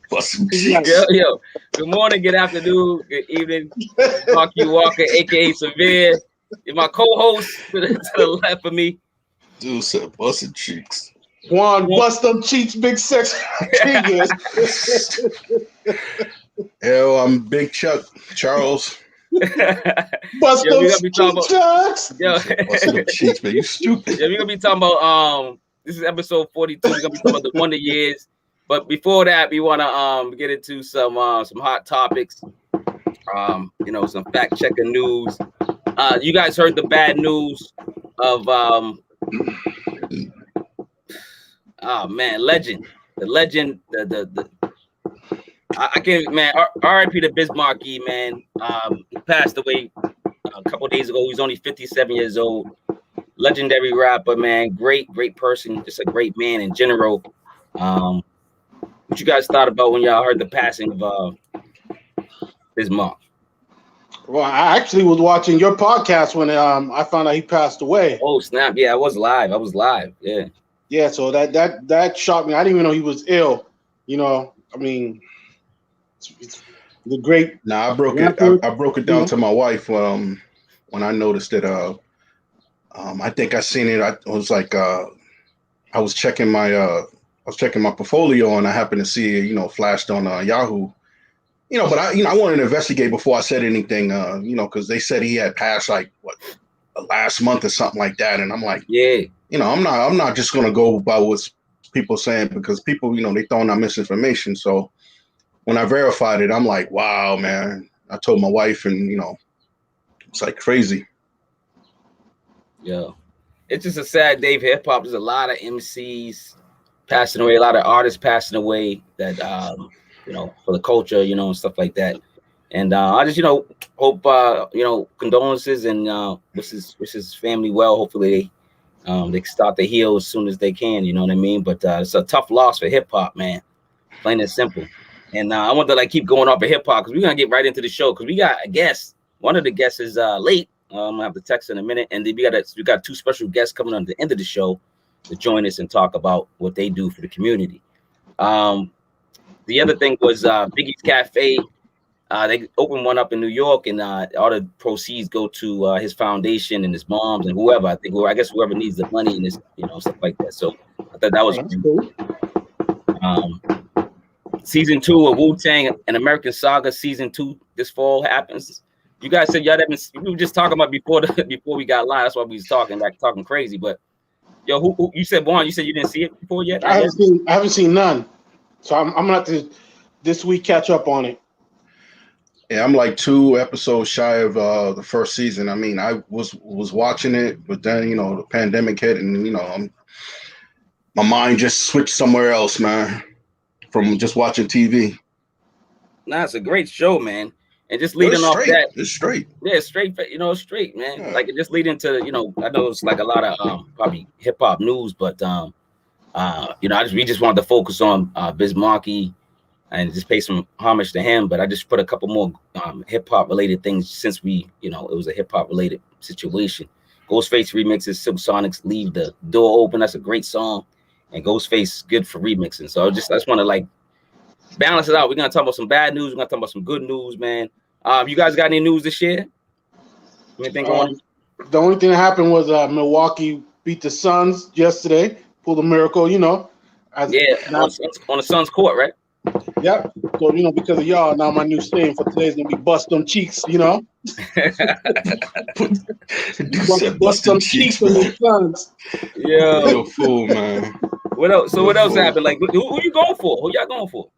Bust some cheeks. Yo. Good morning, good afternoon, good evening. Marky Walker, aka Severe. And my co-host to the left of me. Dude said bust some cheeks. Juan, bust them cheeks, big sex. Yo, I'm Big Chuck Charles. Bust Yo, we those gonna be talking cheeks. Yo, Bust them cheeks, man. You stupid. yeah, we're gonna be talking about this is episode 42. We're gonna be talking about the Wonder Years. But before that, we wanna get into some hot topics. Some fact-checking news. You guys heard the bad news of legend. The legend, I can't, man. R.I.P. to Biz Markie, man. He passed away a couple of days ago. He was only 57 years old. Legendary rapper, man. Great person. Just a great man in general. What you guys thought about when y'all heard the passing of Biz Markie? Well, I actually was watching your podcast when I found out he passed away. Oh snap! Yeah, I was live. Yeah. Yeah, so that shocked me. I didn't even know he was ill. I mean, it's the great. Nah, I broke it down to my wife when I noticed it. I think I seen it. I was like, I was checking my portfolio and I happened to see it, flashed on Yahoo. But I wanted to investigate before I said anything. Because they said he had passed like last month or something like that, and I'm like, yeah. I'm not just gonna go by what people saying because people, they throwing out misinformation. So when I verified it, I'm like, wow, man. I told my wife, and it's like crazy. Yeah, it's just a sad day for hip hop. There's a lot of MCs passing away, a lot of artists passing away that for the culture, and stuff like that. And I just hope condolences and wish his family well. Hopefully they start to heal as soon as they can. You know what I mean? But it's a tough loss for hip hop, man. Plain and simple. And I want to keep going off of hip hop because we're gonna get right into the show because we got a guest. One of the guests is late. I'm gonna have to text in a minute, and then we got two special guests coming on the end of the show to join us and talk about what they do for the community. The other thing was Biggie's Cafe. They opened one up in New York, and all the proceeds go to his foundation and his moms and whoever. I guess whoever needs the money and this, stuff like that. So I thought that was cool. Season 2 of Wu-Tang and American Saga season 2 this fall happens. You guys said y'all haven't. We were just talking about before we got live. That's why we was talking crazy. But yo, who you said, Juan? You said you didn't see it before yet? I haven't seen none. So I'm gonna have to this week catch up on it. Yeah, I'm like 2 episodes shy of the first season. I mean, I was watching it, but then the pandemic hit, and my mind just switched somewhere else, man, from just watching TV. Nah, it's a great show, man. And just leading off that, it's straight. Yeah, it's straight. It's straight, man. Yeah. Like it just leading to I know it's like a lot of probably hip hop news, but we just wanted to focus on Biz Markie and just pay some homage to him. But I just put a couple more hip hop related things since it was a hip hop related situation. Ghostface remixes Silk Sonic's "Leave the Door Open." That's a great song, and Ghostface good for remixing. So I just want to balance it out. We're gonna talk about some bad news. We're gonna talk about some good news, man. You guys got any news to share? Anything going on? The only thing that happened was Milwaukee beat the Suns yesterday. Pulled a miracle, on the Suns court, right? Yep. So because of y'all, now my new saying for today is gonna be bust them cheeks. Bust them cheeks on the Suns. Yeah, you're a fool, man. What else? So what else happened? Like, who you going for? Who y'all going for?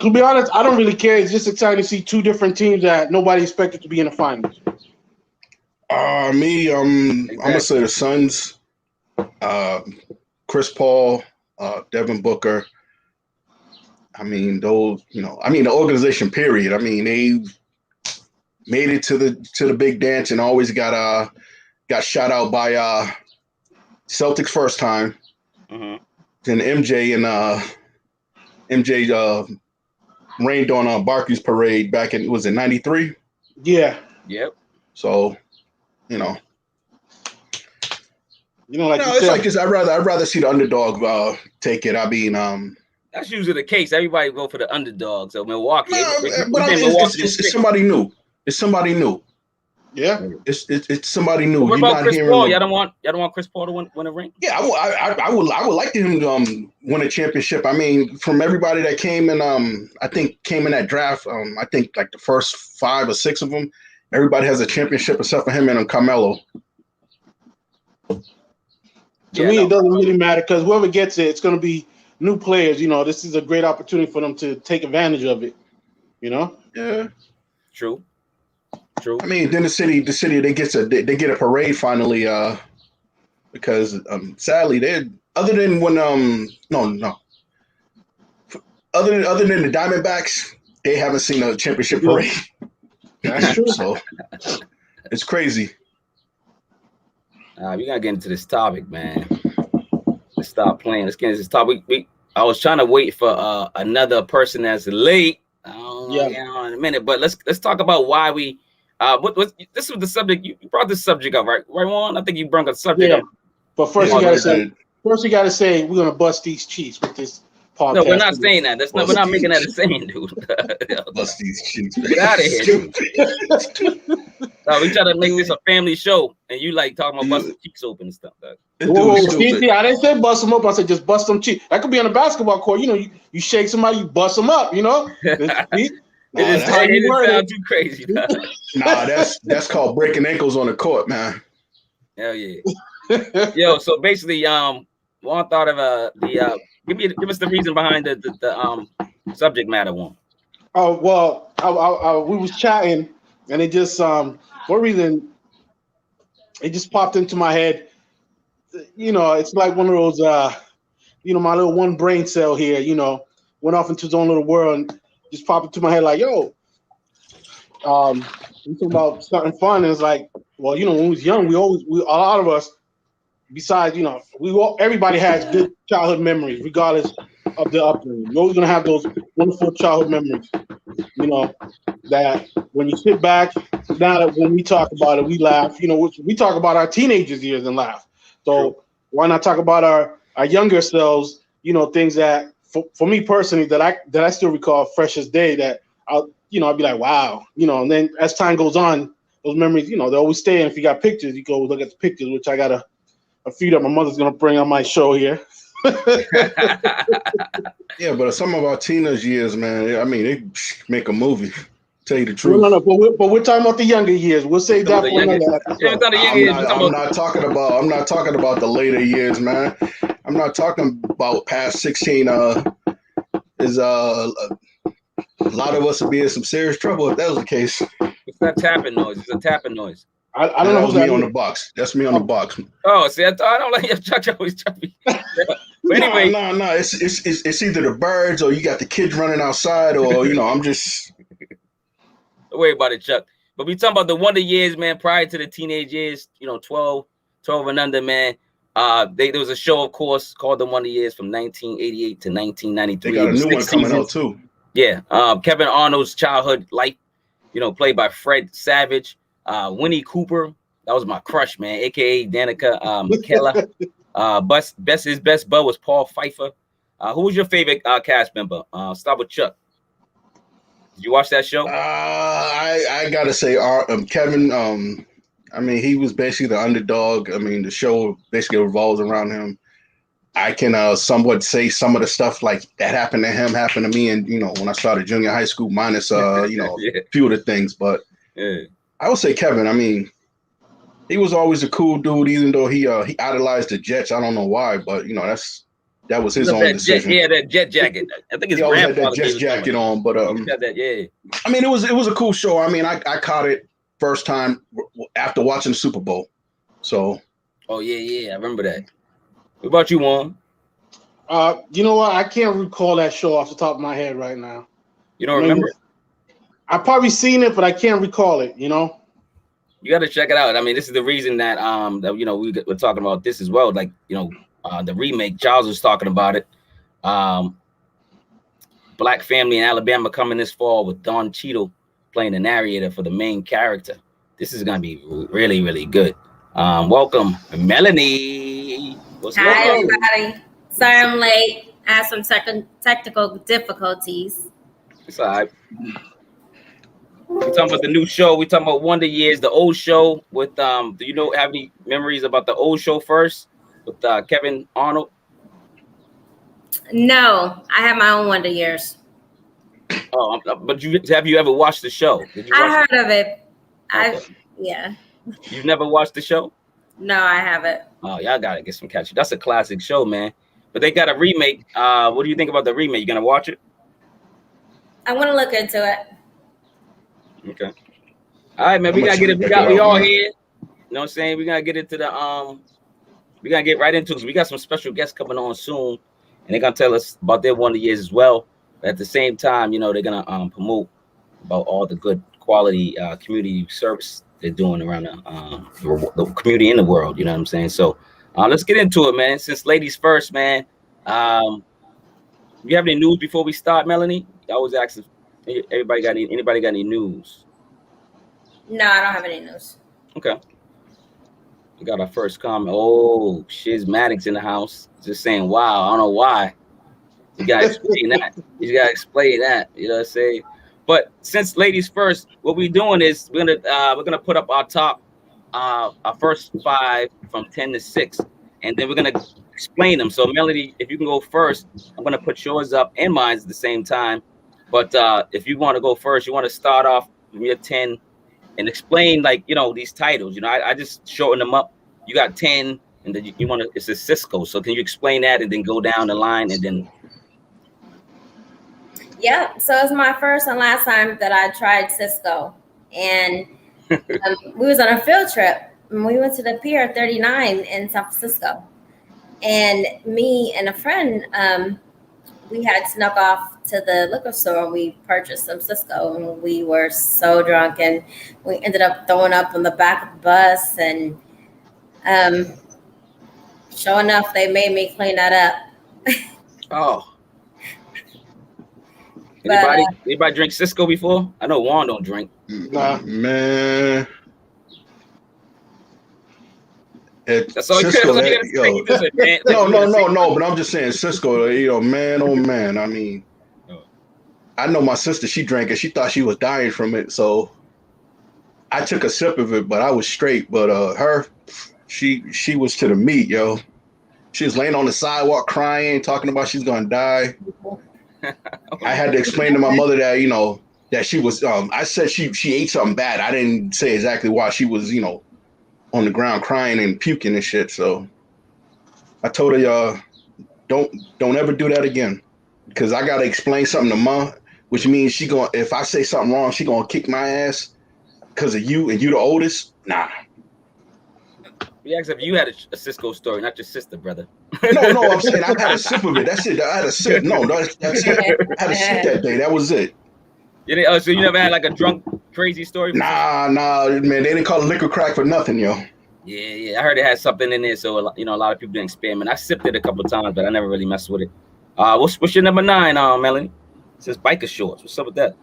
To be honest, I don't really care. It's just exciting to see 2 different teams that nobody expected to be in the finals. Me, I'm gonna say the Suns. Chris Paul, Devin Booker. I mean, those. the organization. Period. I mean, they made it to the big dance and always got shot out by Celtics first time. Mm-hmm. Then MJ rained on Barkley's parade back in, was it 93? Yeah. Yep. So, like it's like this. I'd rather see the underdog take it. I mean, That's usually the case. Everybody go for the underdog. So Milwaukee, but I mean, it's somebody new. It's somebody new. Yeah, it's somebody new. What You're about not Chris hearing Paul? Y'all don't want Chris Paul to win a ring? Yeah, I would like him to win a championship. I mean, from everybody that came in, I think came in that draft. I think like the first 5 or 6 of them, everybody has a championship except for him and Carmelo. To me, it doesn't really matter because whoever gets it, it's going to be new players. You know, this is a great opportunity for them to take advantage of it. You know? Yeah. True. I mean, then the city they get a parade finally. Because sadly, they other than when other than the Diamondbacks, they haven't seen a championship parade. That's true. So it's crazy. We gotta get into this topic, man. Let's stop playing. Let's get into this topic. I was trying to wait for another person that's late. Get on in a minute, but let's talk about why we. This was the subject you brought this subject up, right, Juan? I think you brought a subject up. But first, you gotta say we're gonna bust these cheeks with this podcast. No, we're not saying that. We're not making that a saying, dude. Bust these cheeks. Get out of here, dude. No, we try to make this a family show, and you like talking about busting cheeks open and stuff. Whoa, see, I didn't say bust them up. I said just bust them cheeks. That could be on a basketball court. You know, you shake somebody, you bust them up. You know. It sound too crazy. Nah, that's called breaking ankles on the court, man. Hell yeah. Yo, so basically, Juan thought of give us the reason behind the subject matter, Juan. Oh well, we was chatting, and it just for a reason, it just popped into my head. You know, it's like one of those, my little one brain cell here. You know, went off into its own little world and just popped into my head like, yo, we talking about something fun. And it's like, well, you know, when we was young, a lot of us. Besides, you know, everybody has good childhood memories, regardless of the upbringing. You're always gonna have those wonderful childhood memories, you know, that when you sit back, now that when we talk about it, we laugh. You know, we talk about our teenagers' years and laugh. So why not talk about our younger selves? You know, things that for me personally that I still recall fresh as day. That I'll be like, wow, you know. And then as time goes on, those memories, you know, they always stay. And if you got pictures, you go look at the pictures, which I got a few that my mother's gonna bring on my show here. Yeah, but some of our teenage years, man, I mean, they make a movie. Tell you the truth. No, but we're talking about the younger years. We'll save that for another episode. I'm not talking about the later years, man. I'm not talking about past 16. Is a lot of us would be in some serious trouble if that was the case. It's that tapping noise. It's a tapping noise. I don't know who's me on the box. That's me on the box. Oh, see, I don't like your Chuck always choppy. But anyway, no. It's either the birds or you got the kids running outside, or you know, I'm just. Don't worry about it, Chuck. But we talking about the wonder years, man. Prior to the teenage years, you know, 12 and under, man. There was a show, of course, called The Wonder Years from 1988 to 1993. They got a new one coming out too. Yeah, Kevin Arnold's childhood life, you know, played by Fred Savage. Winnie Cooper, that was my crush, man, aka Danica McKellar. His best bud was Paul Pfeiffer. Who was your favorite cast member? Start with Chuck. Did you watch that show? I gotta say, Kevin. I mean, he was basically the underdog. I mean, the show basically revolves around him. I can somewhat say some of the stuff like that happened to him happened to me, and you know, when I started junior high school, minus a few of the things, but. Yeah. I would say Kevin. I mean, he was always a cool dude, even though he idolized the Jets. I don't know why, but you know that was his own decision. That jet jacket. I think his grandfather had that Jets jacket on, but I mean, it was a cool show. I mean, I caught it first time after watching the Super Bowl. So. Oh yeah, I remember that. What about you, Juan? You know what? I can't recall that show off the top of my head right now. You don't remember? I've probably seen it, but I can't recall it. You know, you got to check it out. I mean, this is the reason that that you know we're talking about this as well. Like you know, the remake. Charles was talking about it. Black Family in Alabama coming this fall with Don Cheadle playing the narrator for the main character. This is gonna be really, really good. Welcome, Melanie. Hi, everybody. Sorry I'm late. I had some technical difficulties. It's all right. We talking about the new show. We talking about Wonder Years, the old show with Do you know have any memories about the old show first with Kevin Arnold? No, I have my own Wonder Years. Oh, but have you ever watched the show? Did you? I heard of it. Okay. Yeah. You've never watched the show? No, I haven't. Oh, y'all gotta get some catch. That's a classic show, man. But they got a remake. What do you think about the remake? You gonna watch it? I want to look into it. Okay. All right, man. We gotta get it. We all here. You know what I'm saying? We gotta get into the we gotta get right into it. We got some special guests coming on soon, and they're gonna tell us about their Wonder Years as well. But at the same time, you know, they're gonna promote about all the good quality community service they're doing around the community in the world. You know what I'm saying? So let's get into it, man. Since ladies first, man. You have any news before we start, Melanie? I always ask if anybody got any news. No, I don't have any news. Okay. We got our first comment. Oh, Shizmatic's in the house. Just saying, wow. I don't know why. You gotta explain that. You gotta explain that. You know what I'm saying? But since ladies first, what we're doing is we're gonna put up our top our first 5 from 10 to 6, and then we're gonna explain them. So Melody, if you can go first, I'm gonna put yours up and mine at the same time. But if you want to go first, you want to start off with your 10 and explain, like, you know, these titles. You know, I just shorten them up. You got 10, and then you want to. It's a Cisco. So can you explain that and then go down the line and then? Yeah, so it's my first and last time that I tried Cisco, and we was on a field trip, and we went to the Pier 39 in San Francisco, and me and a friend, we had snuck off to the liquor store and we purchased some Cisco, and we were so drunk, and we ended up throwing up on the back of the bus, and sure enough, they made me clean that up. Oh. Anybody drink Cisco before? I know Juan don't drink. Nah, man. That's all Cisco, you gotta say. No. But I'm just saying, Cisco. You know, man, oh man. I mean, I know my sister. She drank it. She thought she was dying from it. So I took a sip of it, but I was straight. But her, she was to the meat, yo. She was laying on the sidewalk crying, talking about she's gonna die. I had to explain to my mother that, you know, that she was. I said she ate something bad. I didn't say exactly why she was, you know, on the ground crying and puking and shit. So I told her, don't ever do that again, because I gotta explain something to Mom, which means if I say something wrong, she gonna kick my ass because of you, and you the oldest. Nah. We asked if you had a Cisco story, not your sister, brother. No, I'm saying I had a sip of it. That's it. I had a sip. No, that's it. I had a sip that day. That was it. So you never had like a drunk crazy story? Nah, man. They didn't call it liquor crack for nothing, yo. Yeah. I heard it had something in there, so you know a lot of people didn't experiment. I sipped it a couple of times, but I never really messed with it. What's your number 9, Melanie? It says biker shorts. What's up with that?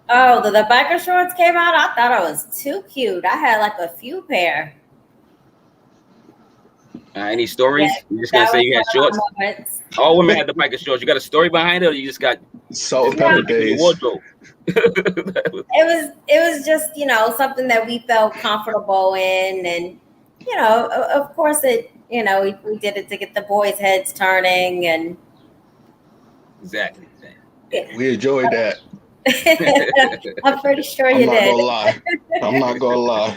Oh, the biker shorts came out. I thought it was too cute. I had like a few pair. Any stories? Yeah, you just gonna say you had shorts? All women had the biker shorts. You got a story behind it, or you just got salt and pepper days? Wardrobe. It was just, you know, something that we felt comfortable in, and you know, of course it, you know, we did it to get the boys' heads turning, and exactly. Yeah. We enjoyed that. I'm pretty sure you did. I'm not gonna lie.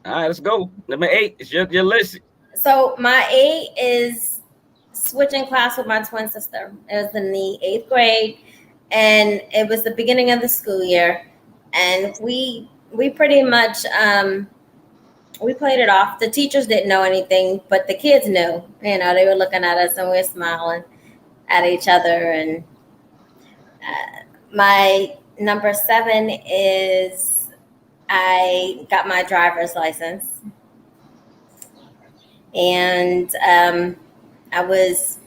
All right, let's go. Number 8 is your list. So my 8 is switching class with my twin sister. It was in the 8th grade, and it was the beginning of the school year, and we pretty much we played it off. The teachers didn't know anything, but the kids knew. You know, they were looking at us and we were smiling at each other. And my number 7 is I got my driver's license, and it's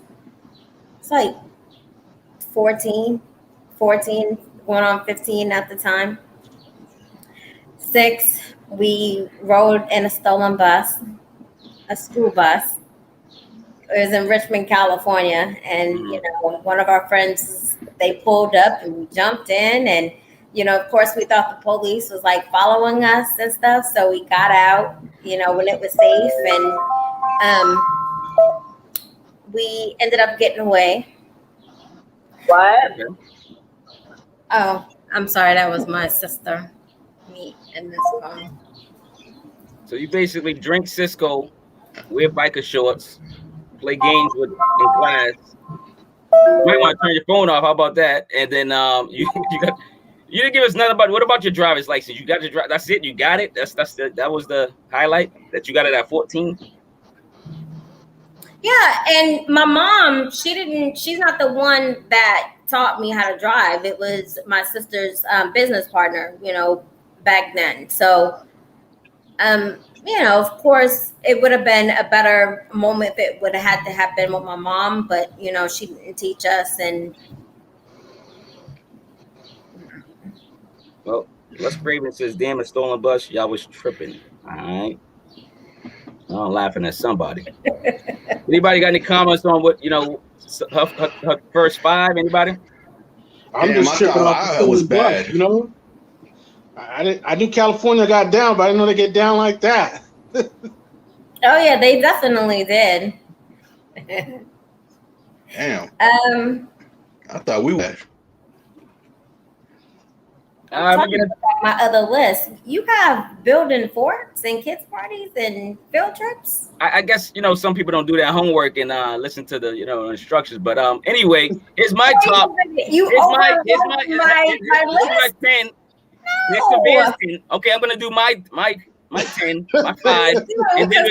like 14, going on 15 at the time. 6, we rode in a stolen bus, a school bus. It was in Richmond, California, and you know, one of our friends, they pulled up and we jumped in, and you know, of course, we thought the police was like following us and stuff, so we got out, you know, when it was safe, and we ended up getting away. What? Oh, I'm sorry, that was my sister. Me and this phone. So you basically drink Cisco, wear biker shorts, play games in class. You might want to turn your phone off. How about that? And then you didn't give us nothing about. What about your driver's license? You got your drive. That's it. You got it. That was the highlight, that you got it at 14. Yeah, and my mom, she's not the one that taught me how to drive. It was my sister's business partner, you know, back then. So, you know, of course, it would have been a better moment if it would have had to have been with my mom, but, you know, she didn't teach us. And well, Les Craven says, damn, a stolen bus. Y'all was tripping. All right. I'm laughing at somebody. Anybody got any comments on what, you know, her first five? Anybody? I'm just tripping off the was bad. Bus, you know, I knew California got down, but I didn't know they get down like that. oh yeah, they definitely did. Damn. I thought we were. Talking about my other list, you have building forts and kids parties and field trips. I guess, you know, some people don't do their homework and listen to the, you know, instructions. But anyway, here's my top. Here's my 10. Next to Van's 10. Okay, I'm gonna do my 10, my 5, and then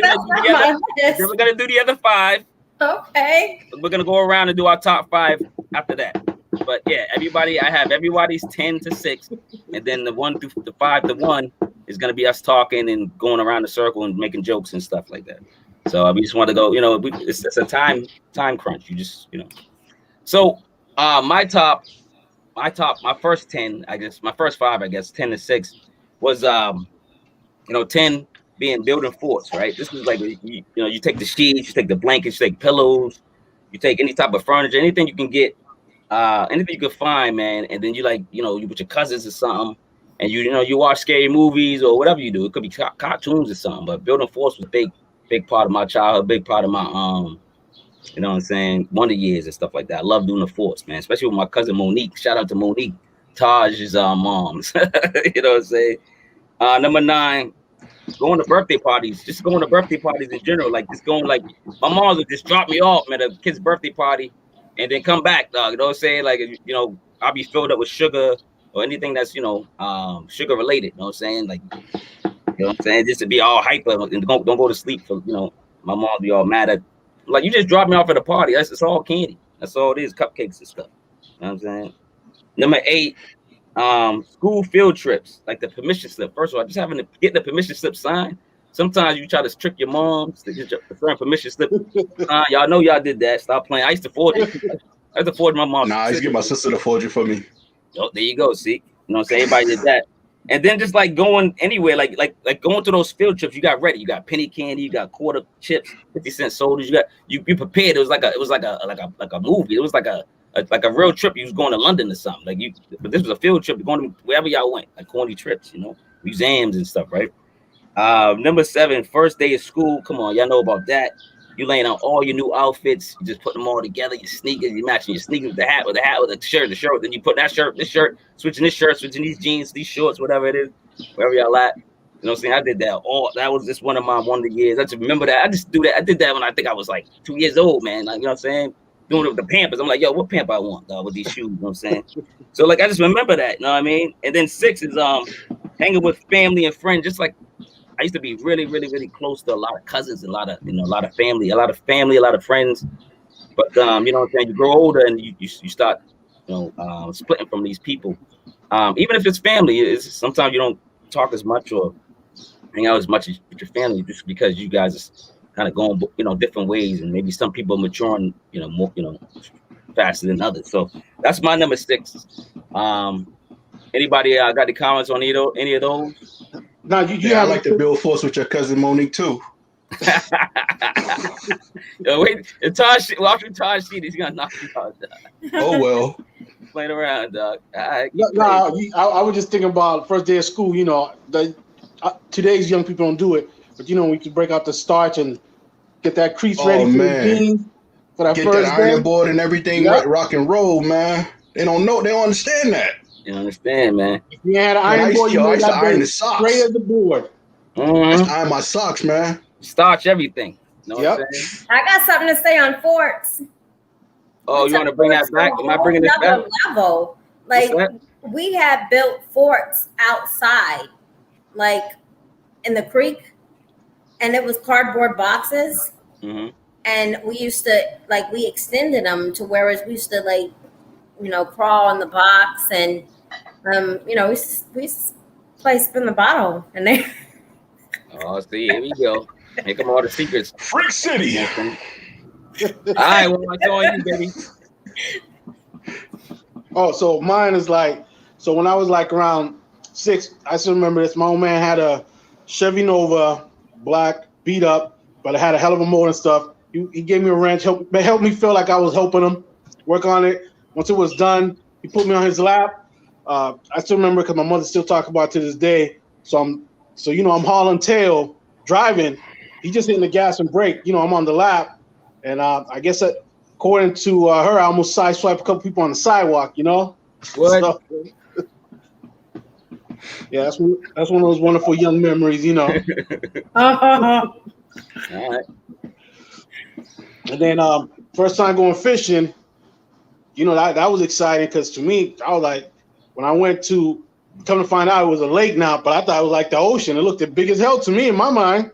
we're gonna do the other 5. Okay. We're gonna go around and do our top 5 after that. But yeah, I have everybody's 10 to 6, and then the 1 through the 5 to 1 is gonna be us talking and going around the circle and making jokes and stuff like that. So we just want to go, you know, it's a time crunch. You just, you know. So my first 10, I guess, my first 5, I guess, 10 to 6 was, you know, 10 being building forts, right? This is like, you know, you take the sheets, you take the blankets, you take pillows, you take any type of furniture, anything you can get, anything you can find, man. And then you, like, you know, you with your cousins or something, and you know, you watch scary movies or whatever you do. It could be cartoons or something, but building forts was big part of my childhood, big part of my, you know what I'm saying, Wonder Years and stuff like that. I love doing the forts, man, especially with my cousin Monique. Shout out to Monique, Taj's moms. You know what I'm saying? Number 9, going to birthday parties. Just going to birthday parties in general. Like, just going, like, my mom would just drop me off at a kid's birthday party and then come back, dog. You know what I'm saying? Like, you know, I'll be filled up with sugar or anything that's, you know, sugar related. You know what I'm saying? Like, you know what I'm saying? Just to be all hyper and don't go to sleep for, you know, my mom be all mad at, like, you just dropped me off at a party. It's all candy. That's all it is, cupcakes and stuff. You know what I'm saying? Number 8, school field trips, like the permission slip. First of all, just having to get the permission slip signed. Sometimes you try to trick your mom to get your permission slip. Y'all know y'all did that. Stop playing. I used to forge it. I used to forge my mom. Nah, I used to get my sister to forge it for me. Oh, there you go. See, you know what I'm saying? Everybody did that. And then just like going anywhere, like going to those field trips, you got ready. You got penny candy, you got quarter chips, 50-cent sodas. You prepared. It was like a movie. It was like a real trip. You was going to London or something. But this was a field trip. Going to wherever y'all went, like corny trips, you know, museums and stuff, right? Number 7, first day of school. Come on, y'all know about that. You laying out all your new outfits. You just put them all together. Your sneakers, you matching your sneakers with the hat, with the shirt. Then you put that shirt, this shirt, switching this shirt, switching these jeans, these shorts, whatever it is, wherever y'all at. You know what I'm saying? I did that. That was just one of my Wonder Years. I just remember that. I just do that. I did that when I think I was like 2 years old, man. Like, you know what I'm saying? Doing it with the Pampers. I'm like, yo, what pamper I want, with these shoes? You know what I'm saying? So, like, I just remember that. You know what I mean? And then 6 is hanging with family and friends. Just like, I used to be really, really, really close to a lot of cousins and a lot of family, a lot of friends. But you know what I'm saying? You grow older and you start, you know, splitting from these people. Even if it's family, sometimes you don't talk as much or hang out as much as with your family, just because you guys are kind of going, you know, different ways, and maybe some people are maturing, you know, more, you know, faster than others. So that's my number 6. Anybody got any comments on any of those? No, I like to build force with your cousin Monique too. Yo, wait, if Tosh, after Tosh shit, he's gonna knock you out, dog. Oh well. Playing around, dog. All right, I was just thinking about first day of school. You know, today's young people don't do it, but you know, we can break out the starch and get that crease ready for the jeans for that get first that day. iron board and everything, rock and roll, man. They don't know. They don't understand that. You understand, man? If you had an iron board, you made that iron thing the socks. straight as the board. I used to iron my socks, man. Starch everything. Know what I'm saying? I got something to say on forts. Oh, you want to bring that back? Am I bringing this back? Level. Like, we had built forts outside, like in the creek, and it was cardboard boxes. Mm-hmm. And we used to, like, we extended them to whereas we used to, like, you know, crawl in the box and, you know, we used to play spin the bottle and they. Oh, see, here we go. Make them all the secrets. Freak City. All right, well, what's on you, baby? Oh, so mine is like, so when I was like around 6, I still remember this. My old man had a Chevy Nova, black, beat up, but it had a hell of a motor and stuff. He gave me a wrench, helped me feel like I was helping him work on it. Once it was done, he put me on his lap. I still remember because my mother still talks about it to this day. So I'm hauling tail, driving. He just hitting the gas and brake. You know, I'm on the lap, and I guess according to her, I almost sideswiped a couple people on the sidewalk. You know. What? So, yeah, that's one of those wonderful young memories. You know. All right. And then first time going fishing, you know, that was exciting because to me, I was like, when I went to come to find out it was a lake now, but I thought it was like the ocean. It looked big as hell to me in my mind.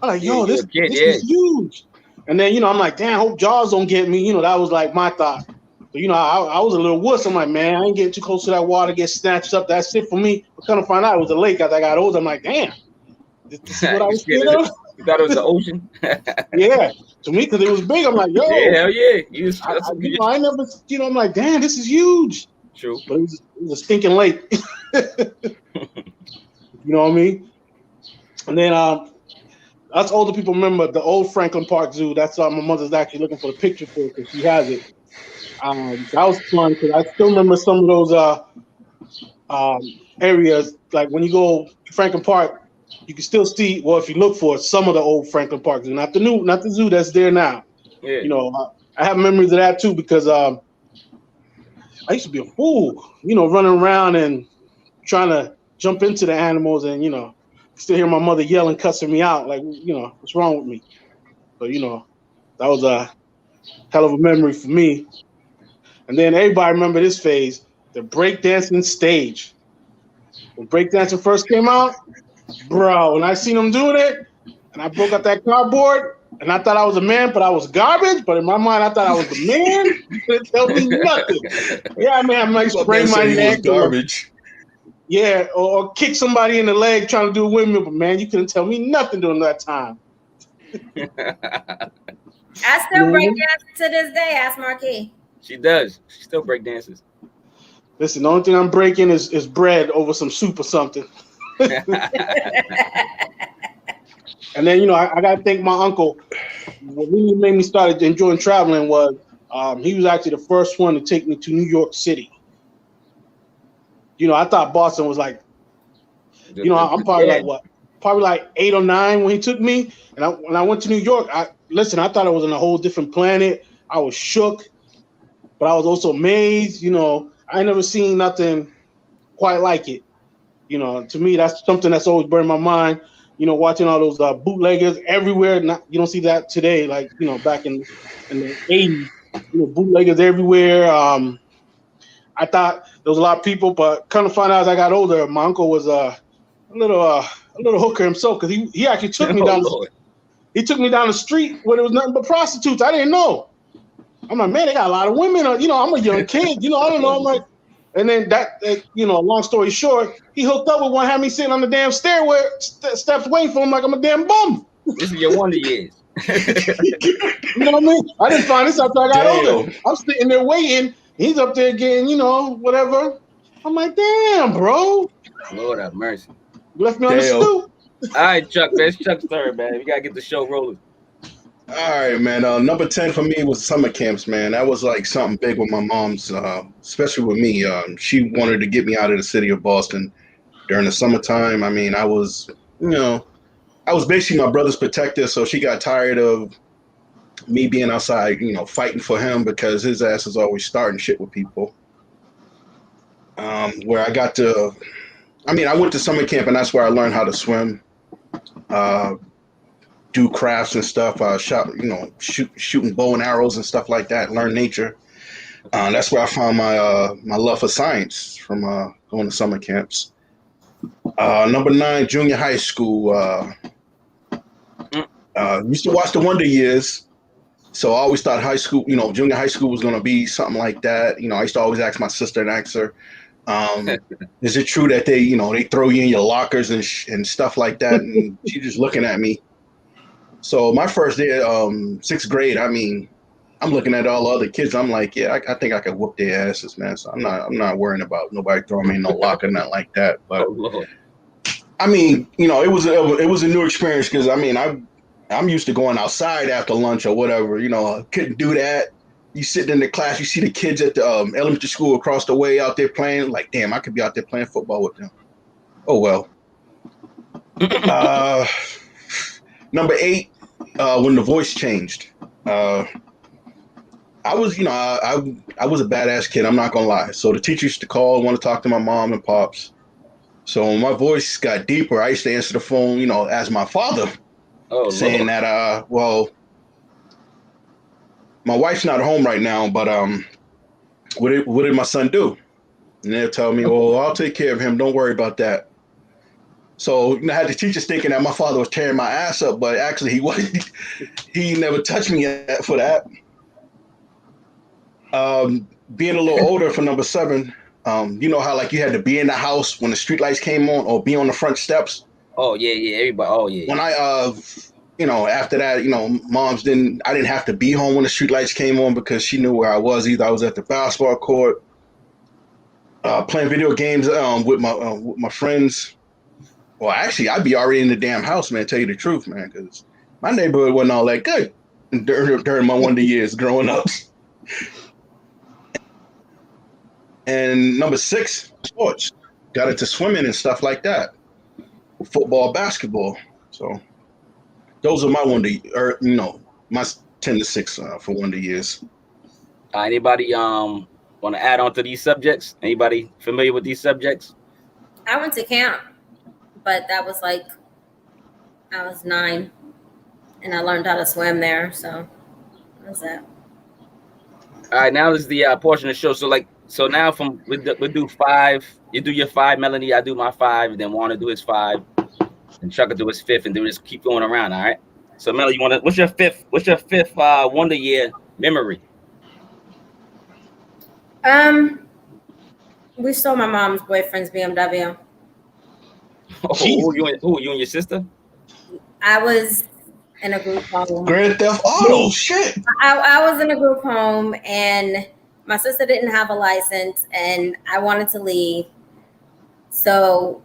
I'm like, yo, this is huge. And then, you know, I'm like, damn, hope Jaws don't get me. You know, that was like my thought. But, you know, I was a little wuss. I'm like, man, I ain't getting too close to that water, get snatched up. That's it for me. But come to find out it was a lake as I got older. I'm like, damn, this is what I was scared of. You thought it was the ocean? Yeah, to me, because it was big. I'm like, yo. Yeah, hell yeah. I never, you know, I'm like, damn, this is huge. True. But it was a stinking lake. You know what I mean? And then us older people remember the old Franklin Park Zoo. That's my mother's actually looking for the picture for it because she has it. That was fun because I still remember some of those areas. Like when you go to Franklin Park, you can still see, well, if you look for some of the old Franklin Park Zoo, not the zoo that's there now. Yeah. You know, I have memories of that too because I used to be a fool, you know, running around and trying to jump into the animals and, you know, still hear my mother yelling, cussing me out. Like, you know, what's wrong with me? So, you know, that was a hell of a memory for me. And then everybody remember this phase, the breakdancing stage. When breakdancing first came out, bro, when I seen them doing it, and I broke out that cardboard, and I thought I was a man, but I was garbage. But in my mind, I thought I was the man. You couldn't tell me nothing. Yeah, man, I might sprain my neck. Garbage. Yeah, or kick somebody in the leg trying to do a windmill. But man, you couldn't tell me nothing during that time. I still break dance to this day. Ask Marquis. She does. She still break dances. Listen, the only thing I'm breaking is bread over some soup or something. And then, you know, I got to thank my uncle. What really made me start enjoying traveling was he was actually the first one to take me to New York City. You know, I thought Boston was like, you know, I'm probably like 8 or 9 when he took me. And when I went to New York, I thought I was on a whole different planet. I was shook, but I was also amazed. You know, I never seen nothing quite like it. You know, to me, that's something that's always burned my mind. You know, watching all those bootleggers everywhere. You don't see that today, like, you know, back in the 80s. You know, bootleggers everywhere. I thought there was a lot of people, but kind of find out as I got older, my uncle was a little hooker himself because he actually took me down. He took me down the street where there was nothing but prostitutes. I didn't know. I'm like, man, they got a lot of women. You know, I'm a young kid. You know, I don't know. I'm like, and then that you know, long story short, he hooked up with one, had me sitting on the damn stairway, steps waiting for him like I'm a damn bum. This is your wonder years. You know what I mean? I didn't find this after I got older. I'm sitting there waiting. He's up there getting, you know, whatever. I'm like, damn, bro. Lord have mercy. You left me on the stoop. All right, Chuck, man. It's Chuck's turn, man. We gotta get the show rolling. All right, man. Number 10 for me was summer camps, man. That was like something big with my mom's, especially with me. She wanted to get me out of the city of Boston during the summertime. I mean, I was basically my brother's protector, so she got tired of me being outside, fighting for him because his ass is always starting shit with people. Where I went to summer camp, and that's where I learned how to swim, do crafts and stuff. Shooting bow and arrows and stuff like that. Learn nature. That's where I found my love for science from going to summer camps. Number 9, junior high school. Used to watch the Wonder Years, so I always thought junior high school was going to be something like that. I used to always ask my sister and ask her, is it true that they throw you in your lockers and stuff like that? And she's just looking at me. So my first day, 6th grade, I mean, I'm looking at all the other kids. I'm like, yeah, I think I could whoop their asses, man. So I'm not worrying about nobody throwing me in no locker, nothing like that. But I mean, it was a new experience because I mean, I'm used to going outside after lunch or whatever. I couldn't do that. You sitting in the class, you see the kids at the elementary school across the way out there playing. Like, damn, I could be out there playing football with them. Oh well. Number 8, when the voice changed. I was a badass kid. I'm not gonna lie. So the teacher used to call, want to talk to my mom and pops. So when my voice got deeper, I used to answer the phone, as my father, saying Lord. That, my wife's not home right now, but what did my son do? And they'll tell me, oh, I'll take care of him. Don't worry about that. So I had the teachers thinking that my father was tearing my ass up, but actually he wasn't. He never touched me for that. Being a little older for number 7, you know how like you had to be in the house when the streetlights came on or be on the front steps? Oh yeah, everybody. Oh yeah. When I after that, I didn't have to be home when the streetlights came on because she knew where I was. Either I was at the basketball court, playing video games with my friends. Well, actually, I'd be already in the damn house, man, tell you the truth, man, because my neighborhood wasn't all that good during my Wonder years growing up. And number 6, sports. Got into swimming and stuff like that. Football, basketball. So those are my my 10 to 6 for Wonder years. Anybody want to add on to these subjects? Anybody familiar with these subjects? I went to camp, but that was like I was 9, and I learned how to swim there. So that's that. All right, now is the portion of the show. So now we do 5. You do your 5, Melanie. I do my 5, and then Warner do his 5, and Chuck will do his 5th, and then we just keep going around. All right. So Melanie, what's your fifth Wonder Year memory? We stole my mom's boyfriend's BMW. Who, you and your sister? I was in a group home. Grand Theft Auto, shit. I was in a group home, and my sister didn't have a license, and I wanted to leave. So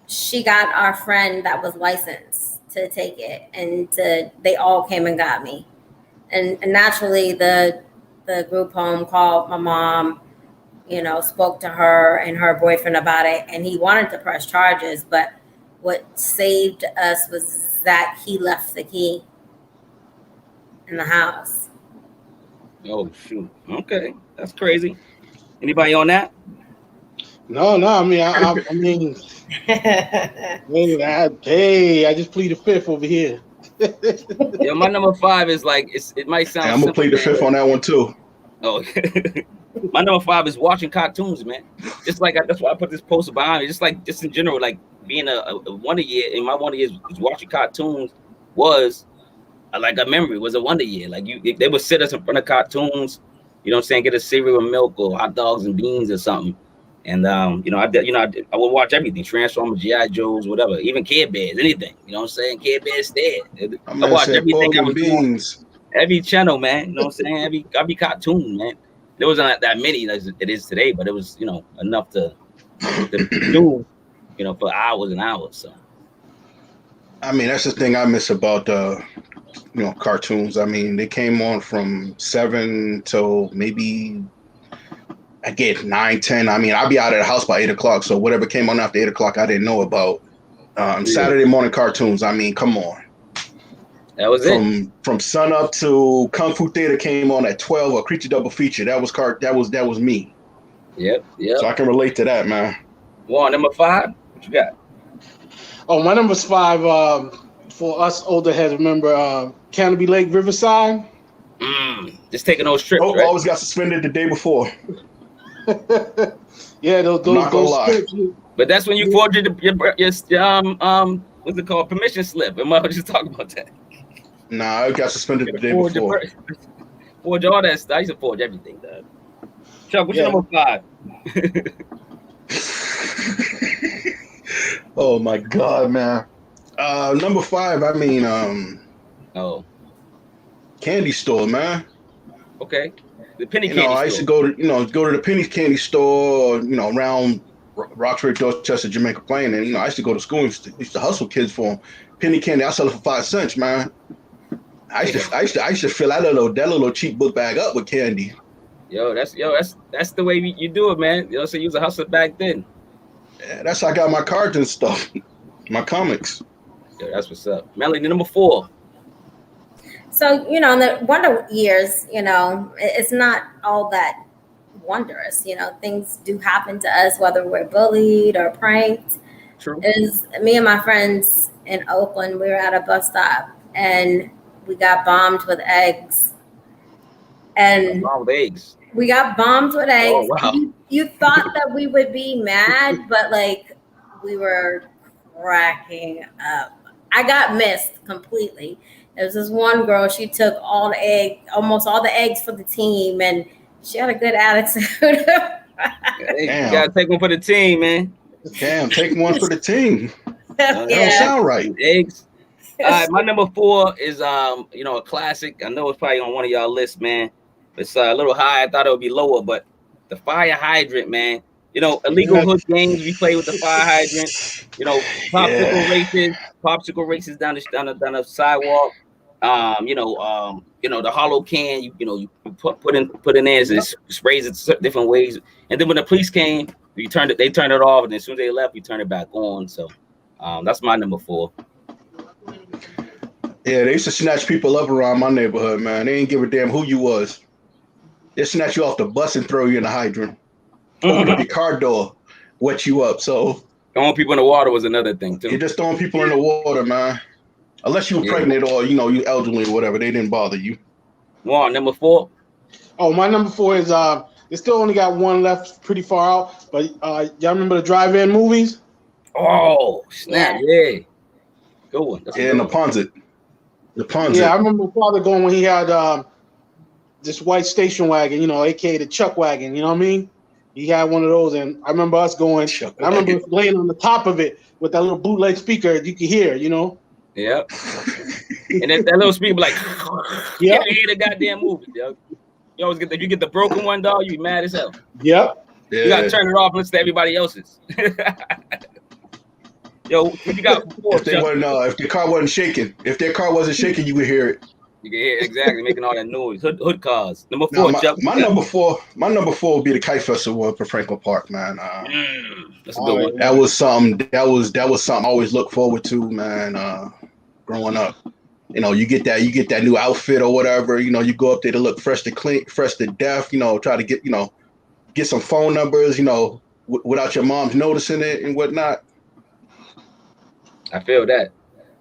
she got our friend that was licensed to take it, and they all came and got me. And naturally, the group home called my mom, spoke to her and her boyfriend about it, and he wanted to press charges, but what saved us was that he left the key in the house. Oh shoot! Okay, that's crazy. Anybody on that? No. I mean, hey, I just plead the 5th over here. Yeah, my number 5 is like it might sound. Hey, I'm gonna plead the 5th on that one too. Oh, my number 5 is watching cartoons, man. Just like that's why I put this poster behind me. Just in general, like being a Wonder Year in my Wonder years was watching cartoons was like a memory. Was a Wonder Year. Like they would sit us in front of cartoons, get a cereal and milk or hot dogs and beans or something. And I would watch everything: Transformers, GI Joes, whatever, even Care Bears, anything. Care Bears dead. I watched everything. Beans. Every channel, man. Every cartoon, man. There wasn't that many as it is today, but it was, enough to do, for hours and hours. So I mean, that's the thing I miss about cartoons. I mean, they came on from 7 till maybe I get 9, 10. I mean, I'll be out of the house by 8 o'clock. So whatever came on after 8 o'clock, I didn't know about. Saturday morning cartoons. I mean, come on. That was it. From sun up to Kung Fu Theater came on at 12. A Creature Double Feature. That was me. Yep. So I can relate to that, man. Juan, number 5. What you got? Oh, my number's 5. For us older heads, remember Canopy Lake, Riverside. Just taking those trips. Nope, right? always got suspended the day before. Yeah, those trips. But that's when you forged your what's it called? Permission slip. Am I just talking about that? Nah, I got suspended the day before. Forge all that stuff. I used to forge everything, dog. Chuck, what's your number 5? Oh my God, man. Number 5, I mean, candy store, man. Okay. The penny candy store. I used to go to the penny candy store, around Roxbury, Dorchester, Jamaica Plain, and I used to go to school and used to hustle kids for them. Penny candy, I sell it for 5 cents, man. I used to fill that little cheap book bag up with candy. That's the way you do it, man. So you was a hustler back then. Yeah, that's how I got my cards and stuff, my comics. Yeah, that's what's up. Melanie, number 4. So, in the Wonder Years, it's not all that wondrous. Things do happen to us, whether we're bullied or pranked. True. Is me and my friends in Oakland, we were at a bus stop and we got bombed with eggs. And bombed with eggs. We got bombed with eggs. Oh, wow. You thought that we would be mad, but we were cracking up. I got missed completely. There was this one girl, she took almost all the eggs for the team, and she had a good attitude. You gotta take one for the team, man. Damn, take one for the team. That don't sound right. Eggs. All right, my number 4 is a classic. I know it's probably on one of y'all lists, man. It's a little high. I thought it would be lower, but the fire hydrant, man. Illegal hood games. We play with the fire hydrant. Popsicle races down the sidewalk. The hollow can. You put in there. It sprays it different ways. And then when the police came, they turned it off. And as soon as they left, we turned it back on. So that's my number 4. Yeah, they used to snatch people up around my neighborhood, man. They didn't give a damn who you was. They snatch you off the bus and throw you in the hydrant. Open up your car door, wet you up. So throwing people in the water was another thing too. You're just throwing people in the water, man. Unless you were pregnant or you elderly or whatever, they didn't bother you. Juan, number 4. Oh, my number 4 is they still only got one left, pretty far out. But y'all remember the drive-in movies? Oh snap! Yeah, good one. And the Ponzit. Yeah, I remember my father going when he had this white station wagon, aka the Chuck wagon. You know what I mean? He had one of those, and I remember us going. And I remember laying on the top of it with that little bootleg speaker you could hear. Yep. And that little speaker like, yeah, you hear the goddamn movie, yo. You always get you get the broken one, dog. You be mad as hell. Yep. Yeah. You gotta turn it off and listen to everybody else's. Yo, what you got? If the car wasn't shaking, you would hear it. You can hear it, exactly, making all that noise. Hood cars. Number 4, Chuck. My number four would be the Kite Festival for Franklin Park, man. That's a good one. That was something I always look forward to, man. Growing up, you get that new outfit or whatever. You go up there to look fresh to death. Try to get some phone numbers. Without your mom's noticing it and whatnot. I feel that.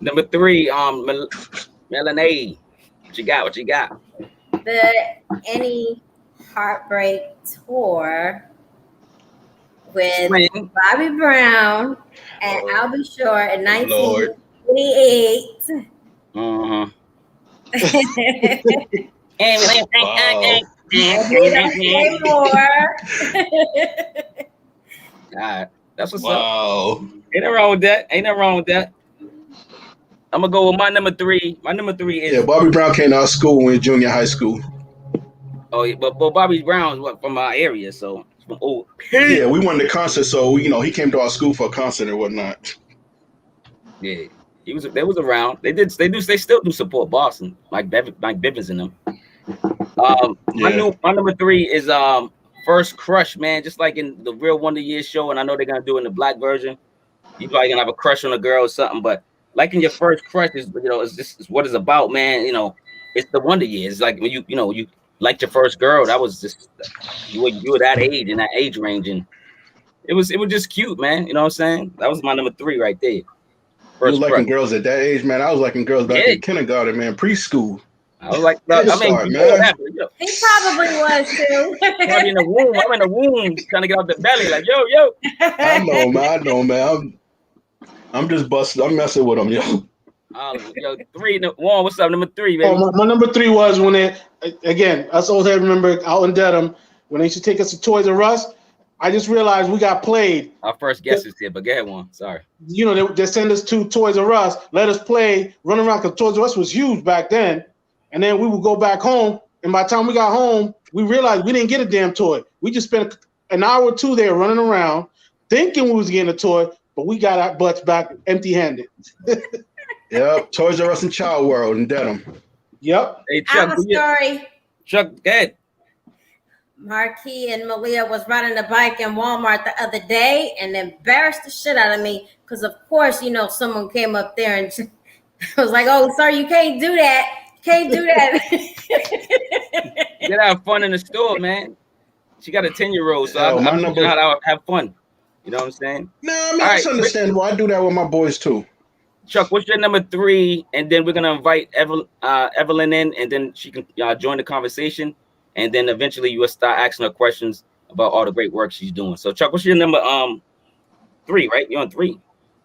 Number 3, Melanie. What you got? The Any Heartbreak Tour with Bobby Brown and Albie Shore in 1988. Uh-huh. God, that's what's up. Ain't nothing wrong with that. I'm gonna go with my number 3. My number 3 is Bobby Brown came to our school when we were in junior high school. Oh, yeah, but Bobby Brown's from our area, so yeah, we went to concert, so he came to our school for a concert and whatnot. Yeah, was around. They still do support Boston, Mike Bivens and them. My number 3 is First Crush, man. Just like in the Real Wonder Years show, and I know they're gonna do it in the black version. You probably gonna have a crush on a girl or something, but like in your first crush is, it's what it's about, man. It's the Wonder Years. It's like when you liked your first girl. That was just you were that age, in that age range, and it was just cute, man. You know what I'm saying? That was my number 3 right there. You was liking girls at that age, man. I was liking girls back in kindergarten, man, preschool. I was like, man. He probably was too. I'm in the womb, trying to get out the belly, like yo. I know, man. I'm just busting. I'm messing with them, yo. 3, Juan, what's up? Number 3, baby. Oh, my number 3 was when us old head remember out in Dedham when they used to take us to Toys R Us. I just realized we got played. Our first guest is here, but go ahead, Juan. Sorry. They send us to Toys R Us, let us play, run around, because Toys R Us was huge back then. And then we would go back home, and by the time we got home, we realized we didn't get a damn toy. We just spent an hour or 2 there running around, thinking we was getting a toy, but we got our butts back empty-handed. Yep, Toys R Us and Child World in Dedham. Yep. Hey, Chuck, I have a story. Chuck, go ahead. Marquis and Malia was riding the bike in Walmart the other day and embarrassed the shit out of me because, of course, someone came up there and was like, "Oh, sir, you can't do that. Can't do that." You gotta have fun in the store, man. She got a 10-year-old, so I'm how to have fun. You know what I'm saying? No, I mean, that's understandable. I do that with my boys too. Chuck, what's your number 3? And then we're gonna invite Evelyn in, and then she can join the conversation. And then eventually you will start asking her questions about all the great work she's doing. So, Chuck, what's your number 3, right? You're on 3.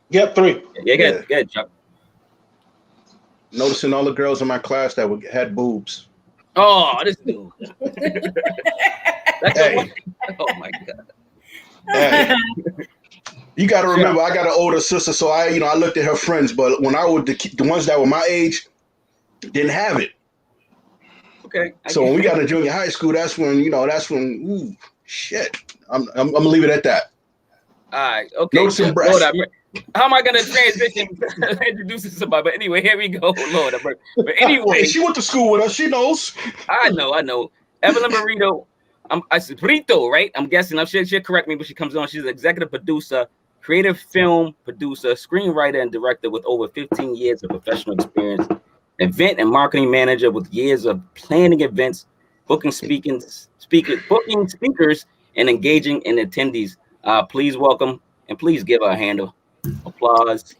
Yep, 3. Yeah, good, Chuck. Noticing all the girls in my class that had boobs. Oh, this dude. Hey. Oh, my God. Hey. You got to remember, I got an older sister, so I looked at her friends, but when I would the ones that were my age didn't have it. Okay. So when we got to junior high school, that's when ooh, shit. I'm gonna leave it at that. All right. Okay. Noticing breasts. How am I gonna transition introducing somebody? But anyway, here we go. Lord, but anyway, hey, she went to school with us. She knows. I know. Evelyn Brito. I said Brito, right? I'm guessing. She'll correct me when she comes on. She's an executive producer, creative film producer, screenwriter, and director with over 15 years of professional experience. Event and marketing manager with years of planning events, booking speakers, and engaging in attendees. Please welcome and please give her a hand of applause.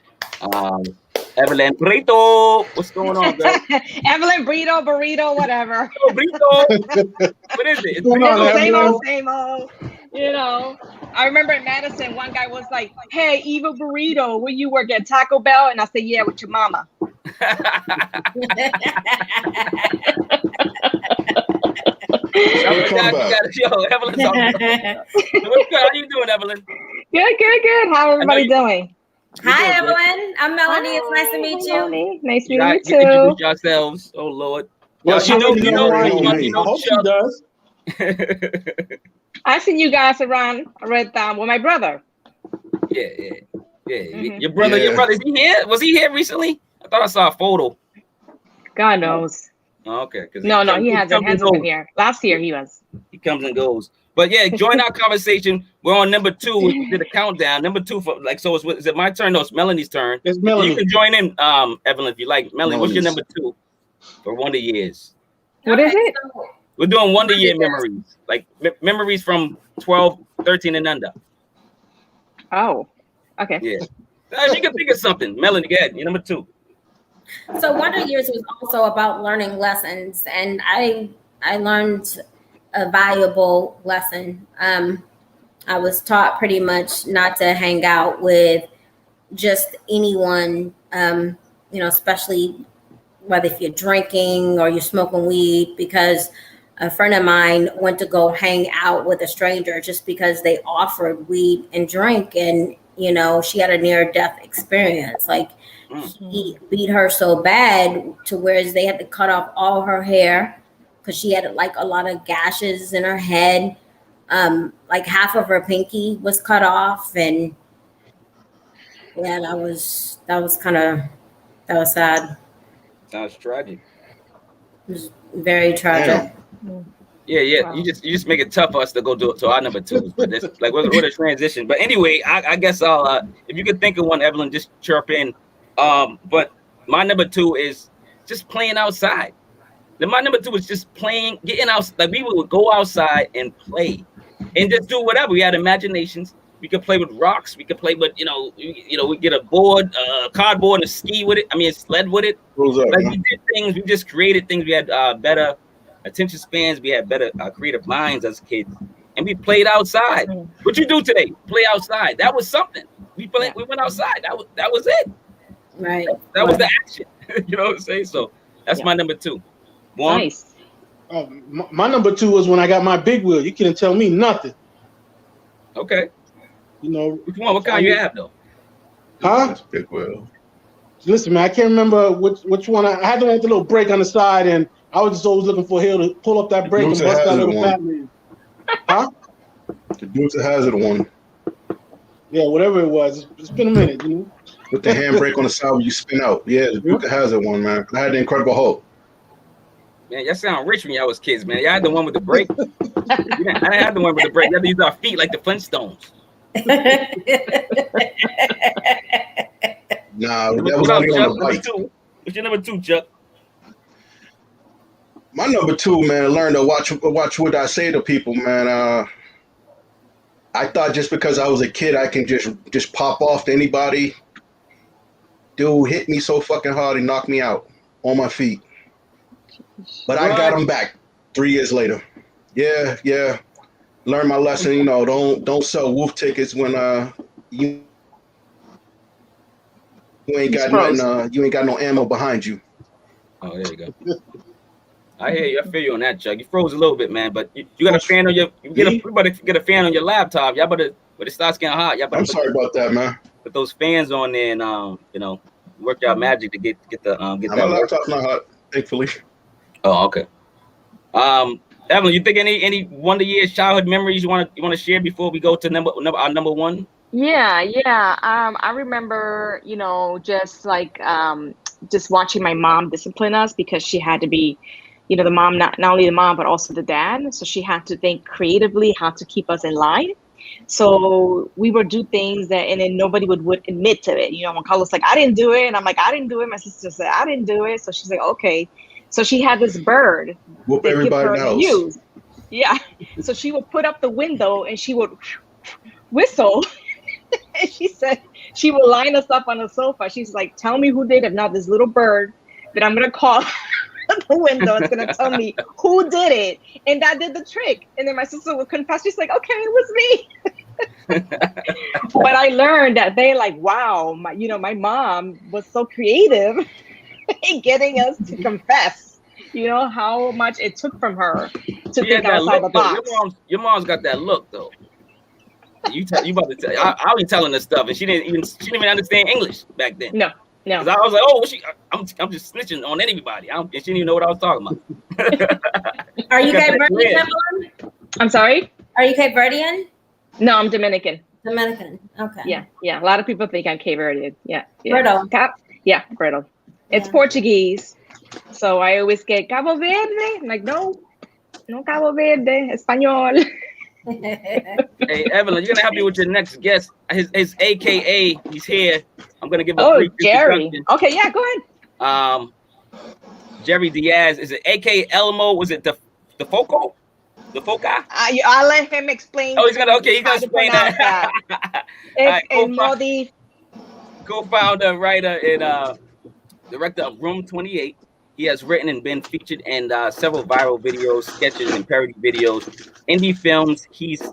Evelyn Brito. What's going on, girl? Evelyn Brito, burrito, whatever. Oh, Brito. What is it? Same old. I remember in Madison, one guy was like, "Hey, Eva Burrito, where you work at Taco Bell?" And I said, "Yeah, with your mama." Evelyn's on. What's good? How you doing, Evelyn? Good. How everybody doing? Hi, Evelyn. I'm Melanie. It's nice to meet you. Melanie. Nice to meet you too. Introduce yourselves. Oh, Lord. Well, she knows I hope she does. I seen you guys around with my brother. Yeah. Mm-hmm. Your brother, is he here? Was he here recently? I thought I saw a photo. God knows. Oh, okay. No, he hasn't been here. Last year he was. He comes and goes. But yeah, join our conversation. We're on number 2. We did a countdown. Number 2 for is it my turn? No, it's Melanie's turn. It's Melanie. You can join in, Evelyn, if you like. Melanie, what's your number 2 for Wonder Years? What is it? We're doing Wonder Year memories, like memories from 12, 13 and under. Oh, okay. Yeah. You can think of something. Melanie, go ahead. You're number 2. So Wonder Years was also about learning lessons, and I learned a valuable lesson. I was taught pretty much not to hang out with just anyone, especially whether if you're drinking or you're smoking weed, because a friend of mine went to go hang out with a stranger just because they offered weed and drink, and she had a near-death experience. Like, he beat her so bad to where they had to cut off all her hair because she had like a lot of gashes in her head. Like half of her pinky was cut off, and yeah, that was kind of That was sad. Sounds tragic. It was very tragic. Yeah. Wow. You just make it tough for us to go to our number twos. But this, like, what a transition. But anyway, I guess I'll if you could think of one, Evelyn, just chirp in. But my number two is just playing outside. Then my number two is just playing, getting out. Like, we would go outside and play, and just do whatever. We had imaginations. We could play with rocks. We could play with, we get a board, cardboard, and a ski with it. I mean, a sled with it. Like, we did things. We just created things. We had better attention spans. We had better creative minds as kids, and we played outside. What you do today? Play outside. That was something. We played. We went outside. That was it. Right. That was the action. You know what I'm saying? So that's my number two. One. Nice. My number two was when I got my big wheel. You couldn't tell me nothing. Okay. You know, Which one? What kind you have though? Huh? Big wheel. Listen, man, I can't remember which one. I had the one with the little brake on the side, and I was just always looking for a hill to pull up that brake and bust that little Batman. Huh? The Dukes of Hazzard one. Yeah, whatever it was. It's been a minute, you know. With the handbrake on the side where you spin out. Yeah, the Duke of Hazzard one, man. I had the Incredible Hulk. Man, y'all sound rich when y'all was kids, man. Y'all had the one with the brake. I didn't have the one with the brake. You had to use our feet like the Flintstones. Nah, that was only on the bike. What's your number two, Chuck? My number two, man, learn to watch what I say to people, man. I thought just because I was a kid, I can just pop off to anybody. Dude hit me so fucking hard, he knocked me out on my feet. But I got him back 3 years later. Yeah. Learned my lesson, you know, don't sell wolf tickets when you ain't got nothing, you ain't got no ammo behind you. Oh, there you go. I hear you. I feel you on that, Chuck. You froze a little bit, man. But you got a fan on your. You better get a fan on your laptop. Y'all better, when it starts getting hot, y'all better. I'm sorry about that, man. Put those fans on there and work y'all magic to get that. My laptop's not hot, thankfully. Oh, okay. Evelyn, you think any Wonder Years childhood memories you want to share before we go to our number one? Yeah. I remember, just like just watching my mom discipline us because she had to be, the mom, not only the mom, but also the dad. So she had to think creatively how to keep us in line. So we would do things and then nobody would admit to it. When Carlos like, I didn't do it. And I'm like, I didn't do it. My sister said, I didn't do it. So she's like, okay. So she had this bird. Whoop everybody else. Yeah. So she would put up the window and she would whistle. And she said she would line us up on the sofa. She's like, tell me who did it. Now this little bird that I'm going to call at the window is going to tell me who did it. And that did the trick. And then my sister would confess. She's like, okay, it was me. But I learned that they like, wow, my mom was so creative in getting us to confess, how much it took from her to think outside the box. Your mom's got that look though. You about to tell? I was telling her stuff, and she didn't even understand English back then. No. Because I was like, oh, I'm just snitching on anybody. And she didn't even know what I was talking about. Are you Cape Verdean, Evelyn? I'm sorry? Are you Cape Verdean? No, I'm Dominican. Dominican. Okay. Yeah. A lot of people think I'm Cape Verdean. Yeah. Brito. Yeah, Brito. It's Portuguese. So I always get Cabo Verde. I'm like, no Cabo Verde, Espanol. Hey, Evelyn, you're gonna help me with your next guest. His AKA, he's here. I'm gonna give a Jerry. Okay, yeah, go ahead. Jerry Diaz. Is it AKA Elmo? Was it Difoca? Difoca? I'll let him explain. Oh, he's gonna explain that. It's co-founder, writer, and director of Room 28. He has written and been featured in several viral videos, sketches, and parody videos, indie films. He's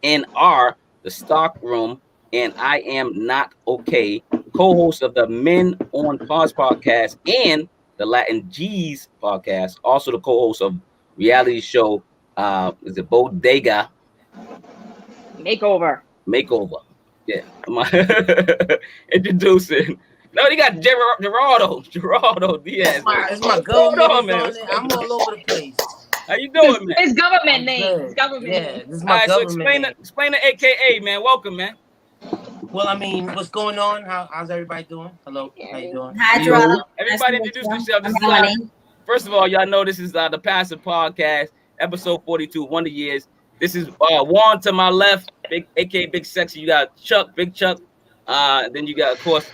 in The Stock Room, and I Am Not Okay, co-host of the Men on Pause podcast and the Latin G's podcast. Also the co-host of reality show, is it Bodega? Makeover. Yeah. Introducing. No, he got Gerardo Diaz. It's my government, man. I'm all over the place. How you doing, man? It's government name. It's government. Yeah, this is my government. So explain the AKA, man. Welcome, man. Well, I mean, what's going on? How's everybody doing? Hello, how you doing? Hi, Geraldo. Everybody introduce yourself. This is, first of all, y'all know this is the Passive Podcast, episode 42, Wonder Years. This is Juan to my left, big, aka Big Sexy. You got Chuck, Big Chuck. Then you got, of course,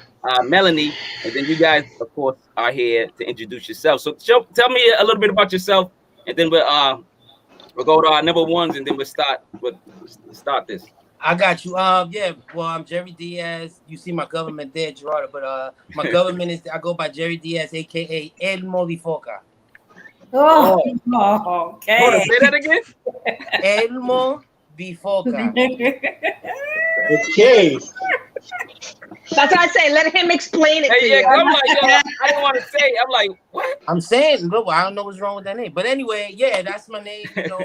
Melanie, and then you guys, of course, are here to introduce yourself. So, tell me a little bit about yourself, and then we'll go to our number ones, and then we'll start this. I got you. Yeah. Well, I'm Jerry Diaz. You see my government there, Gerardo, but my government is I go by Jerry Diaz, aka Elmo Difoca. Oh, okay. Say that again. Elmo Difoca. Okay. That's what I say. Let him explain it to you. I'm like, I didn't want to say. I'm like, what? I'm saying, bro, I don't know what's wrong with that name. But anyway, yeah, that's my name. You know,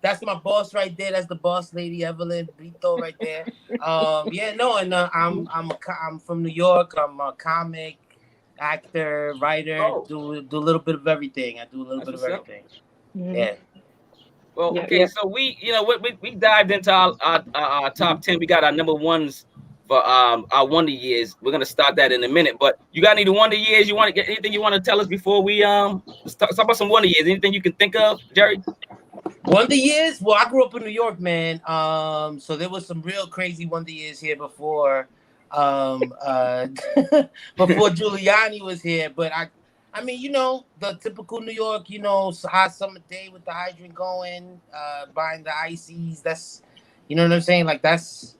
that's my boss right there. That's the boss lady, Evelyn, Brito right there. Yeah, no, and I'm from New York. I'm a comic actor, writer. Do a little bit of everything. I do a little bit of everything. Yeah. Well, okay, so we dived into our top 10. We got our number ones for our Wonder Years. We're gonna start that in a minute. But you got any Wonder Years? You want to get anything you want to tell us before we start about some Wonder Years? Anything you can think of, Jerry? Wonder Years? Well, I grew up in New York, man. So there was some real crazy Wonder Years here before before Giuliani was here. But I mean, you know, the typical New York, you know, hot summer day with the hydrant going, buying the ices. That's, you know what I'm saying? Like that's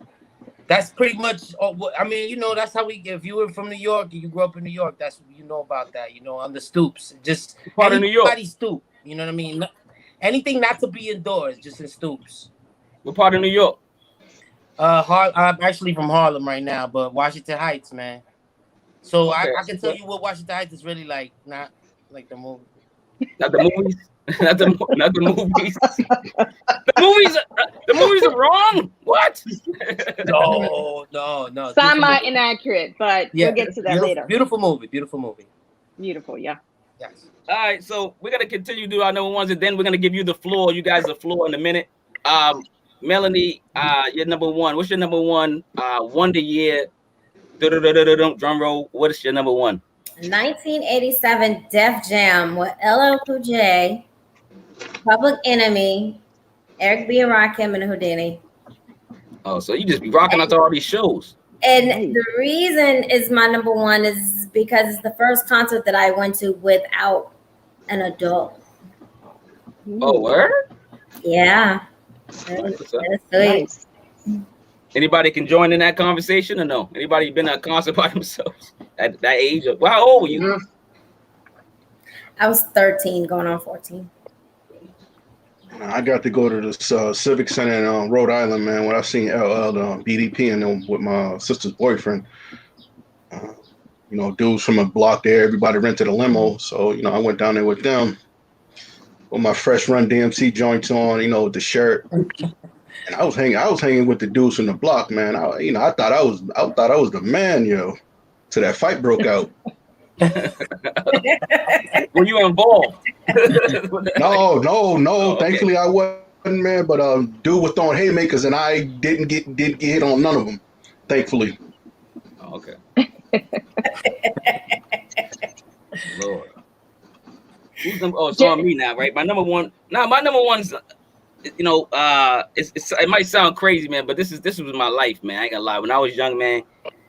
pretty much. I mean, you know, that's how we. If you were from New York, you grew up in New York, that's you know about that. You know, on the stoops, just part of New York. Stoop. You know what I mean? Anything not to be indoors, just in stoops. What part of New York? I'm actually from Harlem right now, but Washington Heights, man. So okay. I can tell you what Washington Heights is really like, not like the movie. Not the movies. not the movies. The movies are wrong. What? No. Somewhat inaccurate, but we'll get to that later. Beautiful movie. Beautiful, yeah. Yes. All right, so we're gonna continue to do our number ones, and then we're gonna give you the floor. You guys the floor in a minute. Melanie, your number one. What's your number one? Wonder Year. Drum roll. What is your number one? 1987 Def Jam with LL Cool J, Public Enemy, Eric B. and Rakim, and Houdini. Oh, so you just be rocking out to all these shows. And the reason is my number one is because it's the first concert that I went to without an adult. Oh, word? Yeah. That's nice. Anybody can join in that conversation or no? Anybody been at a concert by themselves at that age? Well, how old were you? I was 13 going on 14. I got to go to the Civic Center in Rhode Island, man, when I seen LL, BDP, and them with my sister's boyfriend. You know, dudes from a block there, everybody rented a limo. So, you know, I went down there with them with my Fresh Run DMC joints on, you know, with the shirt. And I was hanging with the dudes from the block, man. I thought I was the man, yo, till that fight broke out. Were you involved? No. Oh, Thankfully, I wasn't, man. But dude was throwing haymakers, and I didn't get hit on none of them. Thankfully. Oh, okay. Lord. It's on me now, right? My number one. Now, my number one's. You know, it might sound crazy, man, but this was my life, man. I ain't gonna lie. When I was young, man,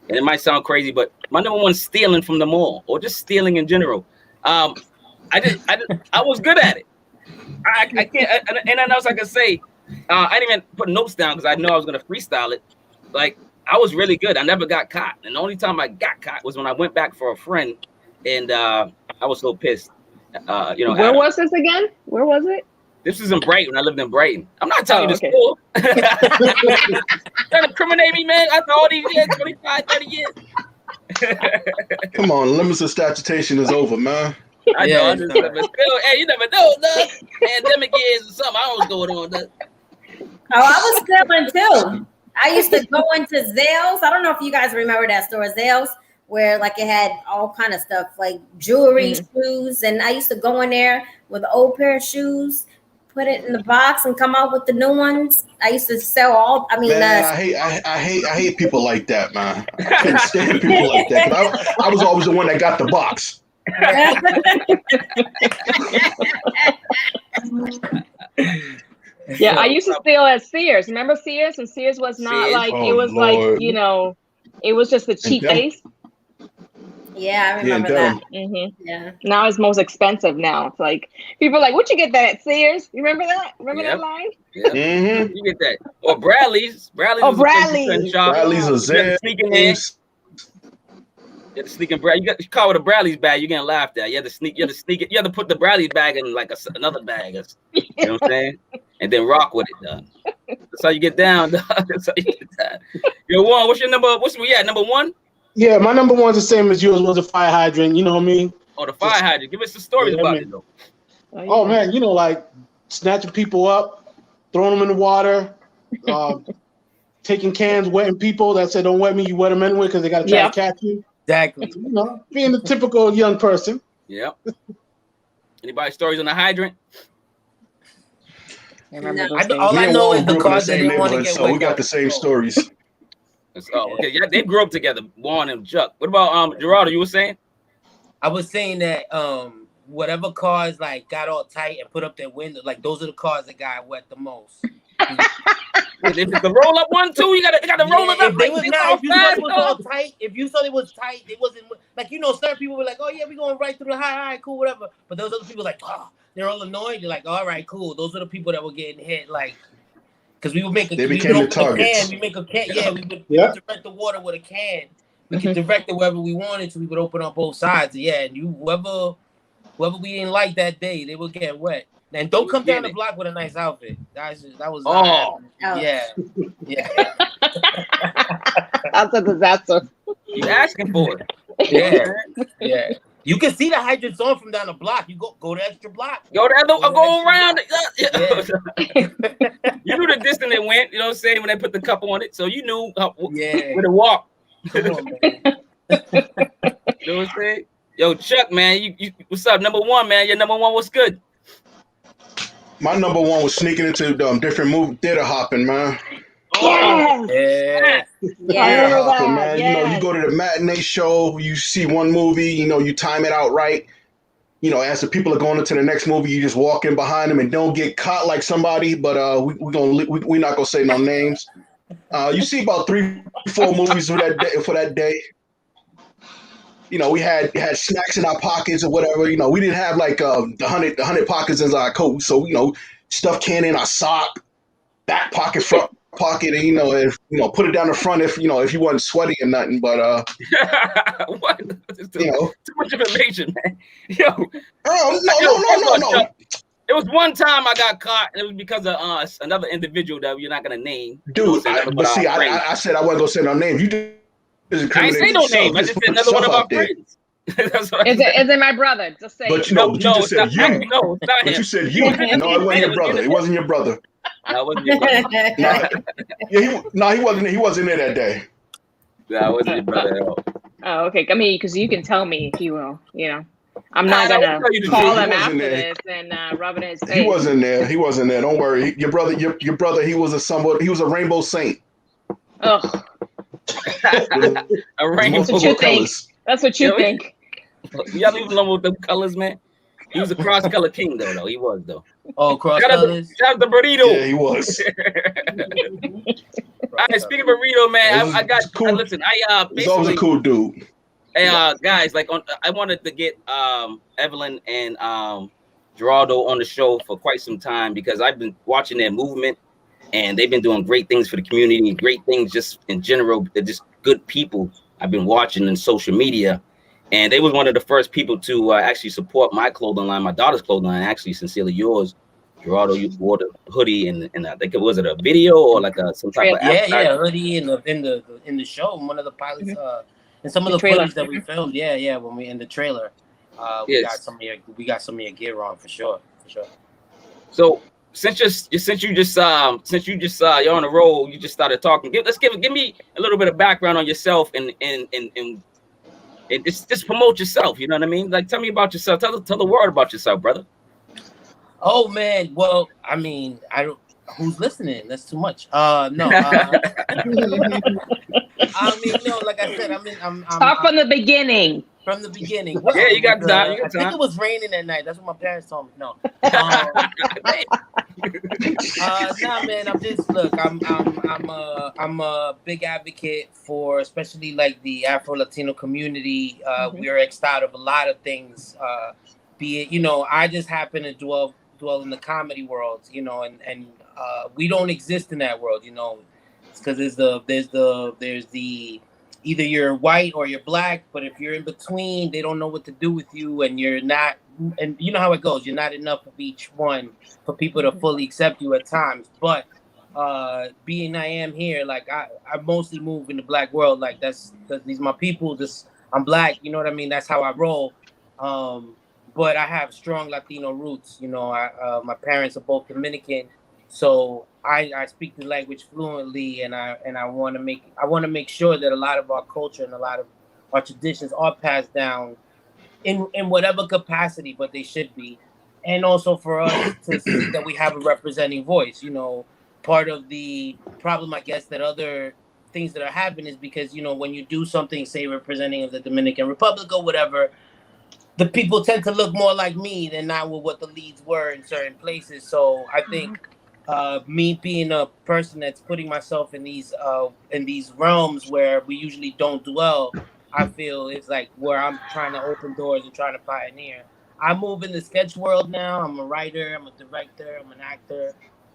and it might sound crazy, but my number one's stealing from the mall or just stealing in general. I was good at it. I can't, and then else I can say, I didn't even put notes down because I know I was gonna freestyle it. Like I was really good. I never got caught, and the only time I got caught was when I went back for a friend, and I was so pissed. You know, where was this again? Where was it? This was in Brighton. I lived in Brighton. I'm not telling you the school. Trying to incriminate me, man, after all these years, 25, 30 years. Come on, limits of statutation is over, man. I know. But still, hey, you never know, Doug. Pandemic years or something. I don't know what's going on, Doug. Oh, I was stealing too. I used to go into Zales. I don't know if you guys remember that store, Zales, where like it had all kind of stuff like jewelry, shoes, and I used to go in there with an old pair of shoes, put it in the box and come out with the new ones. I used to sell all. I mean, Man, I hate people like that, man. I couldn't stand people like that. 'Cause I was always the one that got the box. Yeah, I used to steal at Sears. Remember Sears? And Sears was not Sears? like, Oh, it was Lord. like, you know, it was just a cheap them- place. yeah, I remember them. that. Mm-hmm. Yeah. Now it's most expensive now. It's like, people are like, what you get that at Sears? You remember that? Remember Yep. that line? Yeah. Mm-hmm. You get that. Or Bradley's. Bradley's Oh, was a 50% Bradley's. shop. Bradley's a You got to Zed. sneak in there. You had to sneak in Brad. You call with a Bradley's bag, you're getting laughed at. You had to sneak it. You had to put the Bradley's bag in like another bag. You know what I'm saying? And then rock with it, dog. That's how you get down, dog. That's how you get down. Yo, Juan, what's your number? What's we at? Number one? Yeah, my number one's the same as yours. Was a fire hydrant. You know what I mean? Oh, the fire hydrant. Give us the stories Yeah, about man. it, though. Oh man, you know, like snatching people up, throwing them in the water, taking cans, wetting people. That said, "Don't wet me." You wet them anyway because they got to try to catch you. Exactly. You know, being the typical young person. Yep. Anybody stories on the hydrant? I remember No. those days. All Me I and know Juan is the grew up in the cars that same didn't want to neighborhood, get so we wet got got the same controlled. stories. Oh, okay. Yeah, they grew up together, Juan and Chuck. What about Gerardo? You were saying? I was saying that whatever cars like got all tight and put up their window, like those are the cars that got wet the most. If it's the roll up one too, you gotta roll it up. If they Like was this not, all if you thought fast, it was all tight, if you thought it was tight, it wasn't like, you know, certain people were like, oh yeah, we going right through the high, cool, whatever. But those other people like, oh, they're all annoyed. They're like, all right, cool. Those are the people that were getting hit, like, because we would make a They we became would the open a targets. can, we make a can, yeah, we would direct the water with a can. We could direct it wherever we wanted to. We would open up both sides, yeah. And whoever we didn't like that day, they would get wet. And don't come down the block with a nice outfit. That was yeah. That's a disaster. You asking for it? Yeah. You can see the hydrants on from down the block. You go the extra block. Go around. Yeah. You knew the distance it went. You know what I'm saying? When they put the cup on it, so you knew where to walk. Come on, man. You know what I'm saying? Yo, Chuck, man, you what's up? Number one, man. Your number one was good. My number one was sneaking into different movie theater hopping, man. Yes. Yeah. Theater hopping, man. Yes. You know, you go to the matinee show, you see one movie, you know, you time it out right. You know, as the people are going into the next movie, you just walk in behind them and don't get caught like somebody. But we're not gonna say no names. You see about 3-4 movies for that day. You know, we had snacks in our pockets or whatever. You know, we didn't have like the 100 pockets in our coat. So, you know, stuff can in our sock, back pocket, front pocket, and put it down the front if you wasn't sweaty or nothing. But What? you know, Too much information, man. Yo, no. it was one time I got caught, and it was because of another individual that you're not gonna name. Dude, I said I wasn't gonna say no names. You just I ain't say no name. I just said another one of our friends. That's what I said. Is it my brother? Just say. But you just said you. No, it's not But him. you said you. No, it wasn't your brother. It wasn't your brother. No, it wasn't your brother. He wasn't. He wasn't there that day. No, it wasn't your brother at all. Oh, okay. I mean, because you can tell me if you will. You know, I'm not gonna call him after this and rub it in his face. He wasn't there. He wasn't there. Don't worry. Your brother. He was a rainbow saint. Oh, A rainbow. that's what you think. That's what you think. Y'all leave alone with them colors, man. He was a cross color king, though. He was, though. Oh, cross Shout colors. out to Brito. Yeah, he was. All right, speaking of Burrito, man, I got cool. Listen, He's always a cool dude. Hey, guys, I wanted to get Evelyn and Gerardo on the show for quite some time because I've been watching their movement, and they've been doing great things for the community, great things just in general. They're just good people. I've been watching in social media, and they was one of the first people to actually support my clothing line, my daughter's clothing line. Actually, sincerely yours, Gerardo. You wore the hoodie, and I think was it a video or like some type of hoodie in the show, one of the pilots, and some of the footage that we filmed. Yeah, when we in the trailer, we got some of your gear on for sure. So since you just you're on the road, you just started talking. Give me a little bit of background on yourself and just promote yourself. You know what I mean? Like, tell me about yourself. Tell the world about yourself, brother. Oh man, well, I mean, I don't. Who's listening? That's too much. No. I mean, no. Like I said, Start from the beginning. From the beginning. Well, Yeah, you got time. I think it was raining that night. That's what my parents told me. No. Nah, man. I'm a big advocate for, especially like the Afro Latino community. We are exed out of a lot of things. Be it, I just happen to dwell in the comedy world, and we don't exist in that world, It's because there's the either you're white or you're black, but if you're in between, they don't know what to do with you, and you're not, and you know how it goes. You're not enough of each one for people to fully accept you at times. But being I am here, like I mostly move in the black world, like that's because these are my people. I'm black, you know what I mean? That's how I roll. But I have strong Latino roots. My parents are both Dominican. So I speak the language fluently, and I want to make sure that a lot of our culture and a lot of our traditions are passed down in whatever capacity, but they should be, and also for us to see that we have a representing voice. Part of the problem, I guess, that other things that are happening is because when you do something, say representing of the Dominican Republic or whatever, the people tend to look more like me than not with what the leads were in certain places. So I think. Me being a person that's putting myself in these realms where we usually don't dwell, I feel it's like where I'm trying to open doors and trying to pioneer. I move in the sketch world now. I'm a writer, I'm a director, I'm an actor,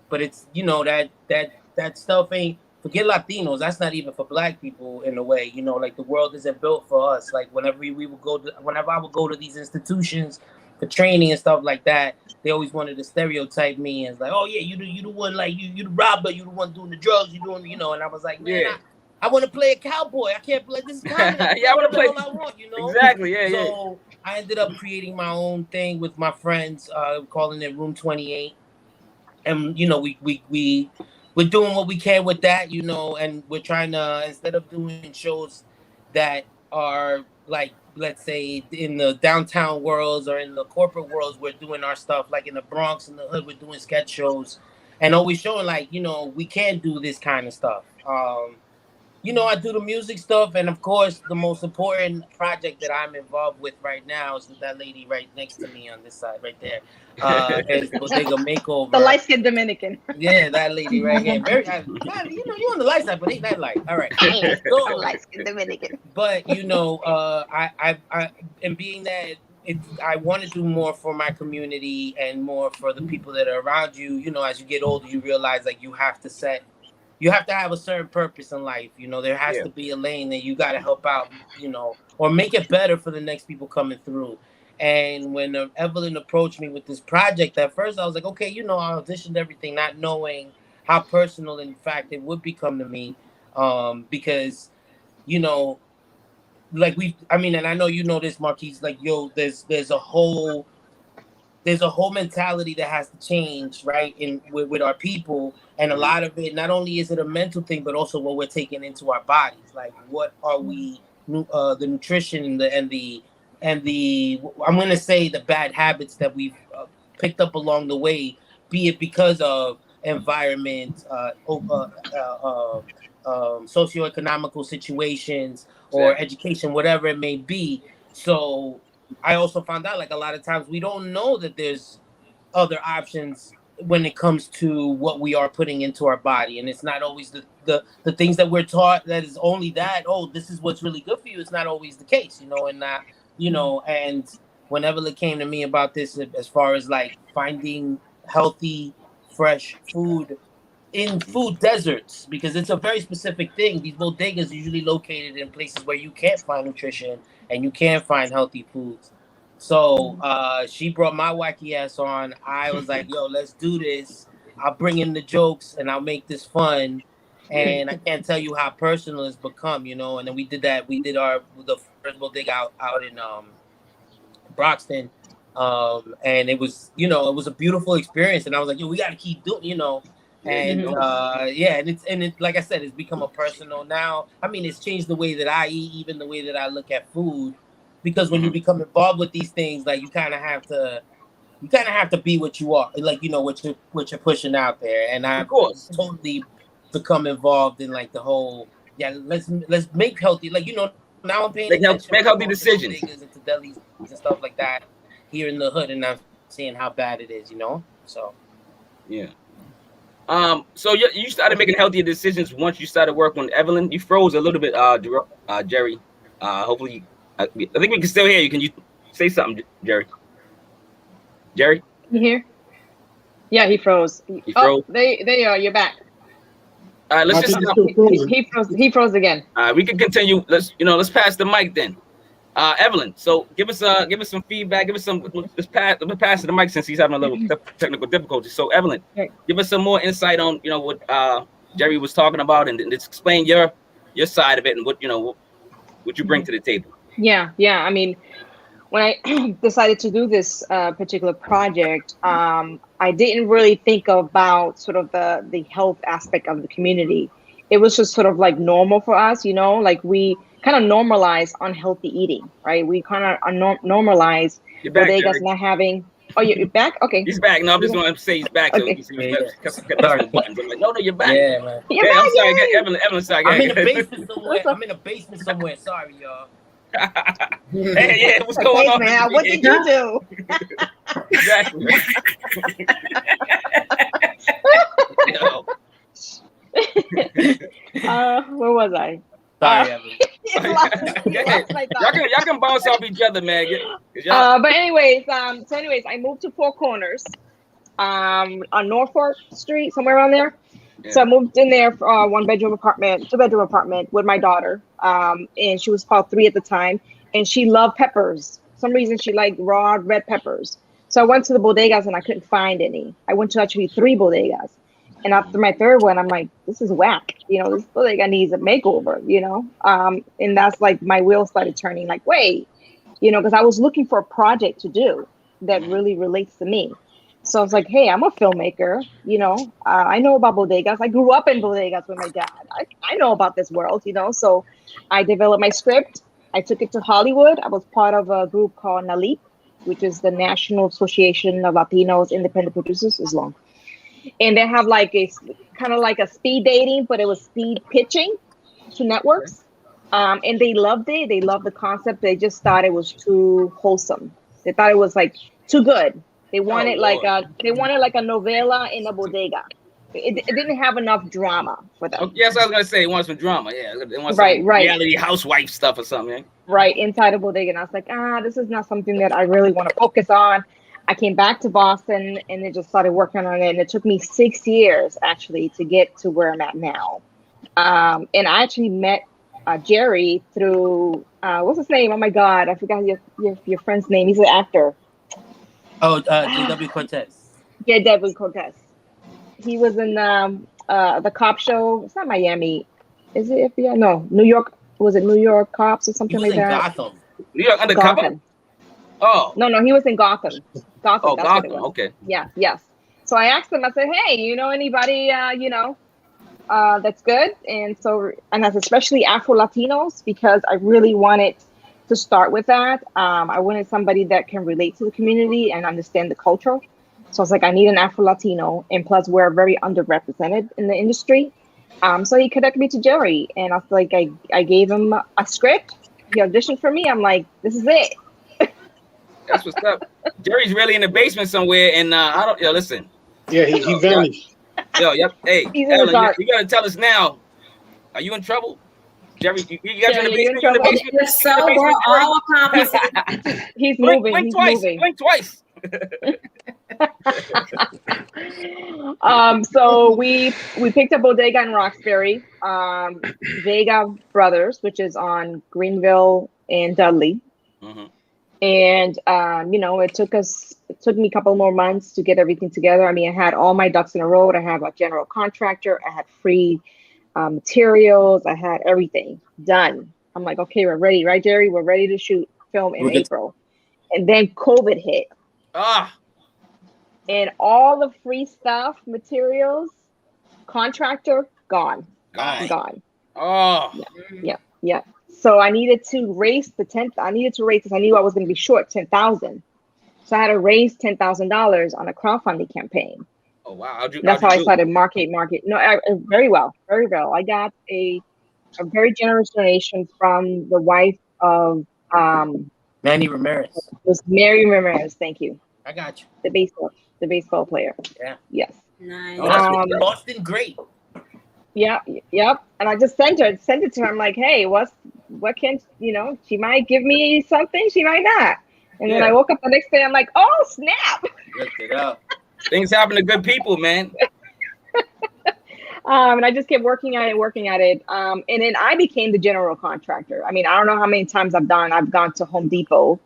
but it's that stuff ain't. Forget Latinos. That's not even for Black people in a way. Like the world isn't built for us. Like whenever I would go to these institutions for training and stuff like that, they always wanted to stereotype me as like, oh yeah, you the one, like you the robber, you the one doing the drugs, you doing, and I was like, man, yeah. I want to play a cowboy. I can't play this comedy. Yeah, I want to play all I want, Exactly, yeah. So I ended up creating my own thing with my friends, calling it Room 28, and we're doing what we can with that, and we're trying to, instead of doing shows that are like, let's say in the downtown worlds or in the corporate worlds, we're doing our stuff like in the Bronx, in the hood, we're doing sketch shows and always showing like, we can do this kind of stuff. I do the music stuff, and of course the most important project that I'm involved with right now is with that lady right next to me on this side right there. Is Bodega Makeover. The light-skinned Dominican. Yeah, that lady right here. Very, you're on the light side, but ain't that light. All right. So, light-skinned Dominican. But I and being that I want to do more for my community and more for the people that are around you. As you get older, you realize like you have to have a certain purpose in life. There has to be a lane that you got to help out, or make it better for the next people coming through. And when Evelyn approached me with this project, at first I was like, okay, I auditioned everything, not knowing how personal, in fact, it would become to me. Because, like and I know this, Marquise, like, there's a whole mentality that has to change, right, with our people. And a lot of it, not only is it a mental thing, but also what we're taking into our bodies. Like, what are we, the nutrition and the I'm going to say the bad habits that we've picked up along the way, be it because of environment, socioeconomical situations, or education, whatever it may be. So I also found out like a lot of times we don't know that there's other options when it comes to what we are putting into our body. And it's not always the things that we're taught that is only that, oh, this is what's really good for you. It's not always the case, and not, and whenever it came to me about this, as far as like finding healthy, fresh food in food deserts, because it's a very specific thing. These bodegas are usually located in places where you can't find nutrition and you can't find healthy foods. So she brought my wacky ass on. I was like, yo, let's do this. I'll bring in the jokes and I'll make this fun. And I can't tell you how personal it's become, And then we did that. We did the first bodega out in Broxton. And it was, it was a beautiful experience. And I was like, yo, we got to keep doing, And and it's like I said, it's become a personal now. I mean, it's changed the way that I eat, even the way that I look at food. Because when you become involved with these things, like you kind of have to you kind of have to be what you are, like, you know, what you're pushing out there. And I, of course, totally become involved in like the whole, let's make healthy, like, you know, now I'm paying attention. Make healthy decisions. Into delis and stuff like that here in the hood, and I'm seeing how bad it is, you know. So yeah. So you started making healthier decisions once you started working on Evelyn. You froze a little bit, Jerry. Hopefully, I think we can still hear you. Can you say something, Jerry? Jerry? You hear? Yeah, he froze. He froze. There you are. You're back. All right, let's just he froze again. We can continue. Let's pass the mic then. Evelyn, so give us some feedback. Let's pass the mic since he's having a little technical difficulty. So Evelyn, give us some more insight on what Jerry was talking about, and just explain your side of it and what you bring to the table. Yeah. I mean, when I decided to do this particular project, I didn't really think about sort of the health aspect of the community. It was just sort of like normal for us, like we kind of normalize unhealthy eating, right? We kind of normalize bodegas not having. Oh, you're back? Okay. He's back. No, I'm just going to say he's back. Okay. So I'm like, no, you're back. Yeah, man. I'm sorry, Evelyn. Sorry. I'm in a basement somewhere. Sorry, y'all. Hey, what's going on, man? What did you do? Exactly. Where was I? Sorry, Evelyn. Y'all can bounce off each other, man. But anyways, I moved to Four Corners, on Norfolk Street, somewhere around there. Yeah. So I moved in there for two bedroom apartment with my daughter. And she was about 3 at the time, and she loved peppers. For some reason she liked raw red peppers. So I went to the bodegas and I couldn't find any. I went to actually 3 bodegas. And after my 3rd one, I'm like, this is whack. This bodega needs a makeover, and that's like my wheels started turning like, wait, because I was looking for a project to do that really relates to me. So I was like, hey, I'm a filmmaker, I know about bodegas. I grew up in bodegas with my dad. I know about this world, so I developed my script. I took it to Hollywood. I was part of a group called NALIP, which is the National Association of Latinos Independent Producers, is long. And they have like a kind of like a speed dating, but it was speed pitching to networks. And they loved it. They loved the concept. They just thought it was too wholesome. They thought it was like too good. They wanted like a novela in a bodega. It didn't have enough drama for them. Yes, I was gonna say they want some drama. Yeah, they want some reality housewife stuff or something. Right, inside a bodega. And I was like, this is not something that I really want to focus on. I came back to Boston and then just started working on it. And it took me 6 years actually to get to where I'm at now. And I actually met Jerry through what's his name? Oh my God, I forgot your friend's name. He's an actor. Oh, J.W. Cortez. Yeah, W. Cortez. He was in the cop show. It's not Miami, is it? FBI? No, New York. Was it New York Cops or something like that? Gotham. New York Undercover. Gotham. Oh no, he was in Gotham. Gotham. Oh, Gotham. Okay. Yeah. Yes. So I asked him. I said, "Hey, you know anybody? That's good." And that's especially Afro Latinos, because I really wanted to start with that. I wanted somebody that can relate to the community and understand the culture. So I was like, I need an Afro Latino, and plus we're very underrepresented in the industry. So he connected me to Jerry, and I was like, I gave him a script. He auditioned for me. I'm like, this is it. That's what's up. Jerry's really in the basement somewhere, and listen. Yeah, he vanished. Yep. Hey, Evelyn, you gotta tell us now. Are you in trouble? Jerry, you got in the basement? So we're all accomplices. He's moving. Blink twice. So we picked up Bodega in Roxbury, Vega Brothers, which is on Greenville and Dudley. Mm-hmm. And it took me a couple more months to get everything together. I mean, I had all my ducks in a row. I have a general contractor. I had free materials. I had everything done. I'm like, okay, we're ready, right, Jerry? We're ready to film in April. And then COVID hit. And all the free stuff, materials, contractor, gone. Oh. Yeah. So I needed to raise this. I knew I was going to be short 10,000. So I had to raise $10,000 on a crowdfunding campaign. Oh wow! That's how I started market. No, very well. I got a very generous donation from the wife of Manny Ramirez. It was Mary Ramirez. Thank you. I got you. The baseball player. Yeah. Yes. Nice. Boston great. Yeah. Yep. And I just sent it to her. I'm like, hey, what can she might give me something, she might not. And then I woke up the next day. I'm like, oh snap! Look it up. Things happen to good people, man. And I just kept working at it. And then I became the general contractor. I mean, I don't know how many times I've gone to Home Depot.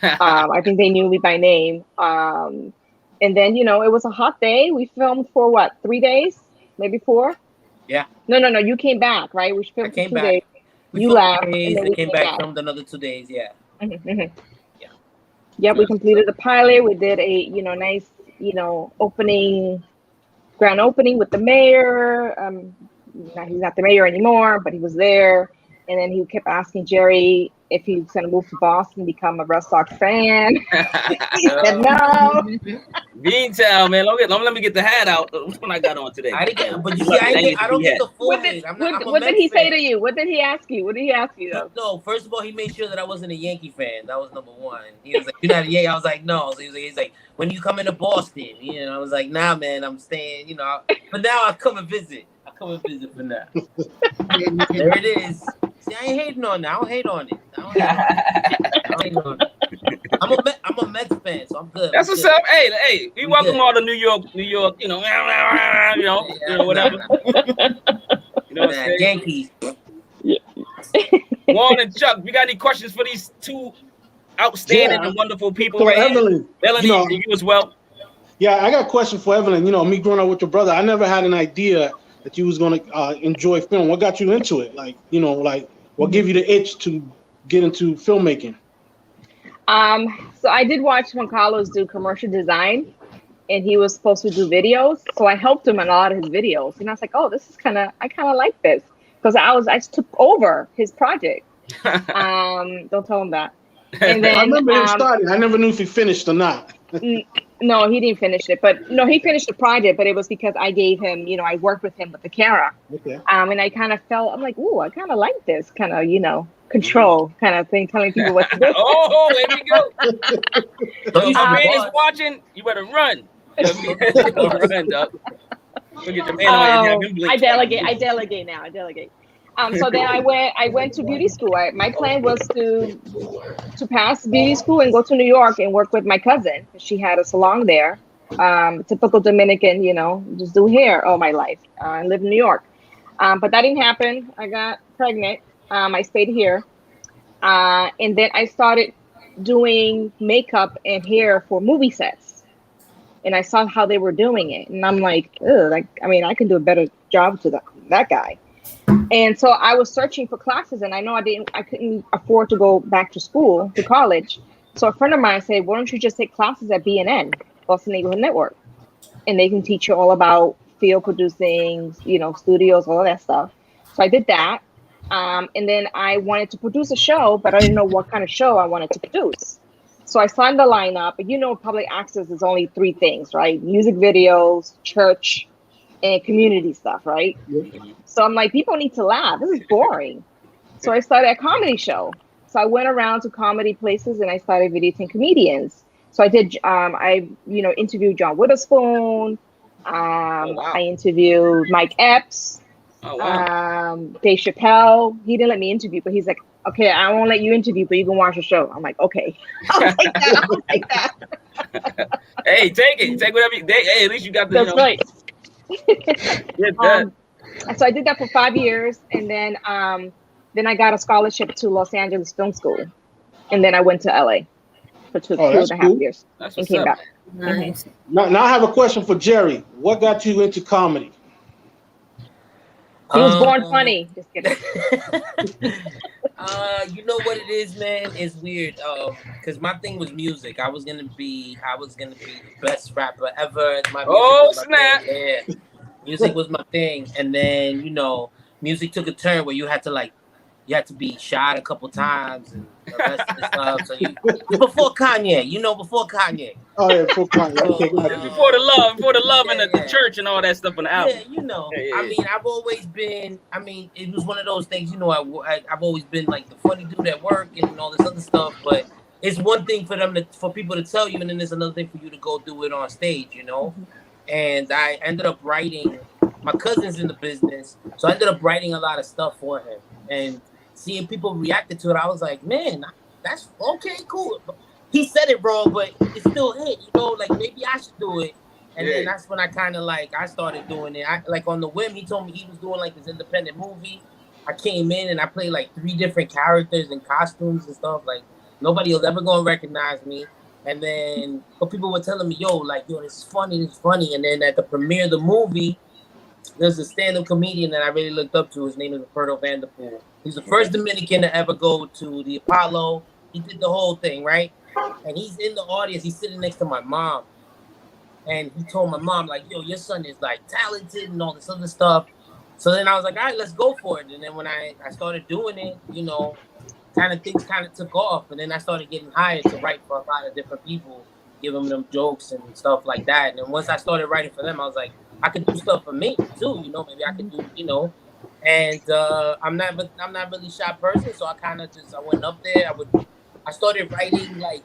I think they knew me by name. And then, it was a hot day. We filmed for 3 days, maybe 4. Yeah. No. You came back, right? We filmed for 2 days. You left. I came back, filmed another 2 days. Yeah. Mm-hmm. Yeah. Yep. We completed the pilot. We did a, nice, grand opening with the mayor. He's not the mayor anymore, but he was there. And then he kept asking Jerry if he was going to move to Boston, become a Red Sox fan. He said no. Beantown, man. Let me get the hat out when I got on today. I don't get the full head. What did he say to you? What did he ask you? Though? No, first of all, he made sure that I wasn't a Yankee fan. That was number one. He was like, "You're not a Yankee." I was like, "No." So he's like, "When you come into Boston?" I was like, "Nah, man, I'm staying." But now I come and visit. For now. There it is. See, I ain't hating on that. I don't hate on it. I'm a Mets fan, so I'm good. That's what's up. Hey, we welcome all the New York, whatever. Yankees. Juan and Chuck, we got any questions for these two outstanding and wonderful people? So right Evelyn, Melanie, you as well. Yeah, I got a question for Evelyn. Me growing up with your brother, I never had an idea that you was going to enjoy film. What got you into it? What gave you the itch to get into filmmaking? So I did watch Juan Carlos do commercial design, and he was supposed to do videos. So I helped him in a lot of his videos, and I was like, oh, I kind of like this, because I just took over his project. Don't tell him that. And then I remember him starting. I never knew if he finished or not. No, he didn't finish it, but no, he finished the project, but it was because I gave him, I worked with him with the camera. Okay. And I kind of felt, I'm like, ooh, I kind of like this kind of, control kind of thing, telling people what to do. Oh, there we go. So if your man is watching, you better run. Run, dog. Get the man on him. I delegate now. So then I went to beauty school. My plan was to pass beauty school and go to New York and work with my cousin. She had a salon there. Typical Dominican, just do hair all my life. I live in New York. But that didn't happen. I got pregnant. I stayed here. And then I started doing makeup and hair for movie sets. And I saw how they were doing it. And I'm like, I can do a better job to that guy. And so I was searching for classes, and I know I couldn't afford to go back to college. So a friend of mine said, why don't you just take classes at BNN, Boston Neighborhood Network? And they can teach you all about field producing, studios, all of that stuff. So I did that. And then I wanted to produce a show, but I didn't know what kind of show I wanted to produce. So I signed the lineup, and public access is only 3 things, right? Music videos, church, and community stuff, right? Yeah. So I'm like, people need to laugh. This is boring. So I started a comedy show. So I went around to comedy places and I started videotaping comedians. So I did, interviewed John Witherspoon. Wow. I interviewed Mike Epps. Oh, wow. Dave Chappelle. He didn't let me interview, but he's like, okay, I won't let you interview, but you can watch the show. I'm like, okay, I'll take that. Hey, take it. Take whatever hey, at least you got the, That's right. So I did that for 5 years, and then I got a scholarship to Los Angeles Film School, and then I went to LA for two and a half years and came back. Nice. Now I have a question for Jerry. What got you into comedy? He was born funny. Just kidding. You know what it is, man? It's weird. Because my thing was music. I was gonna be the best rapper ever. Snap! Yeah. Music was my thing. And then, music took a turn where you had to you had to be shot a couple times and arrested and stuff. So you before Kanye, before Kanye. Oh yeah, before Kanye. Okay, before the love and the church and all that stuff on the album. Yeah, I mean, I've always been. I mean, it was one of those things. I've always been like the funny dude at work and all this other stuff. But it's one thing for people to tell you, and then there's another thing for you to go do it on stage. And I ended up writing. My cousin's in the business, so I ended up writing a lot of stuff for him and seeing people reacted to it. I was like, man, that's okay, cool. He said it wrong, but it still hit. Like maybe I should do it. And then that's when I kind of I started doing it. I like on the whim. He told me he was doing like this independent movie. I came in and I played like 3 different characters and costumes and stuff. Like nobody was ever gonna recognize me. And then but people were telling me, yo, this is funny. And then at the premiere of the movie, there's a stand-up comedian that I really looked up to. His name is Roberto Vanderpool. He's the first Dominican to ever go to the Apollo. He did the whole thing, right? And he's in the audience. He's sitting next to my mom. And he told my mom, like, yo, your son is like talented and all this other stuff. So then I was like, all right, let's go for it. And then when I started doing it, things kind of took off. And then I started getting hired to write for a lot of different people, giving them jokes and stuff like that. And then once I started writing for them, I was like, I could do stuff for me too, maybe I could do, and I'm not really a shy person, so I went up there. I started writing like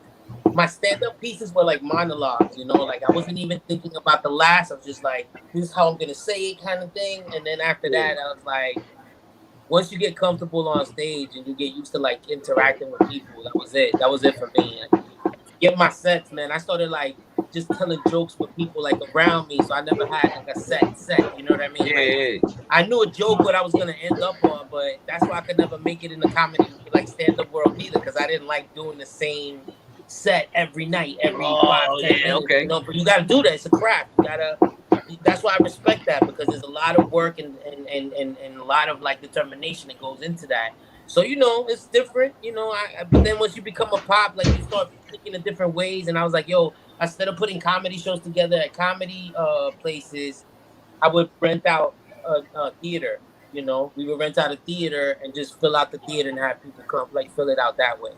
my stand-up pieces were like monologues, like I wasn't even thinking about the last. I was just like, this is how I'm gonna say it, kind of thing. And then after that, I was like, once you get comfortable on stage and you get used to like interacting with people, that was it for me. Get my sets, man. I started like just telling jokes with people like around me, so I never had like a set. You know what I mean? Yeah. I knew a joke what I was gonna end up on, but that's why I could never make it in the comedy like stand-up world either, because I didn't like doing the same set every night, every 5-10 minutes. Okay. But you gotta do that. It's a craft. You gotta. That's why I respect that, because there's a lot of work and a lot of like determination that goes into that. So it's different. But then once you become a pop, like you start thinking in different ways. And I was like, yo, instead of putting comedy shows together at comedy places, I would rent out a theater. We would rent out a theater and just fill out the theater and have people come, like fill it out that way.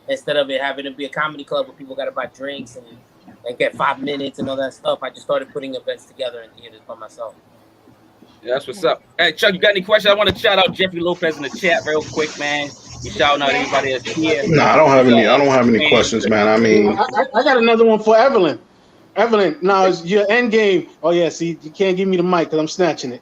Instead of it having to be a comedy club where people got to buy drinks and get 5 minutes and all that stuff, I just started putting events together in theaters by myself. Yeah, that's what's up. Hey, Chuck, you got any questions? I want to shout out Jeffrey Lopez in the chat real quick, man. You shouting out everybody that's here. No, I don't have any questions, man. I mean, I got another one for Evelyn. Evelyn, now is your end game. Oh yeah, see, you can't give me the mic because I'm snatching it.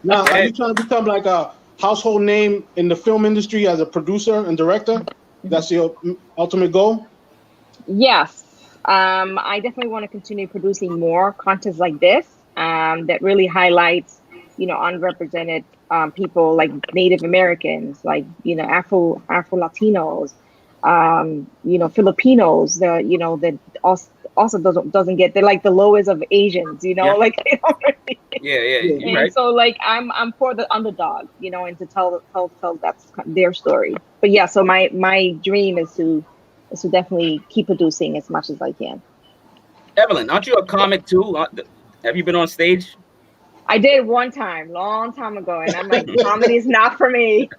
Now, are you trying to become like a household name in the film industry as a producer and director? That's your ultimate goal? Yes. I definitely want to continue producing more content like this that really highlights, unrepresented people like Native Americans, like, Afro Latinos, Filipinos, that also doesn't get, they're like the lowest of Asians, like they don't really, you're right. So like I'm for the underdog, and to tell that's their story. But yeah, so my dream is to definitely keep producing as much as I can. Evelyn, aren't you a comic too? Have you been on stage? I did one time, long time ago, and I'm like, comedy is not for me.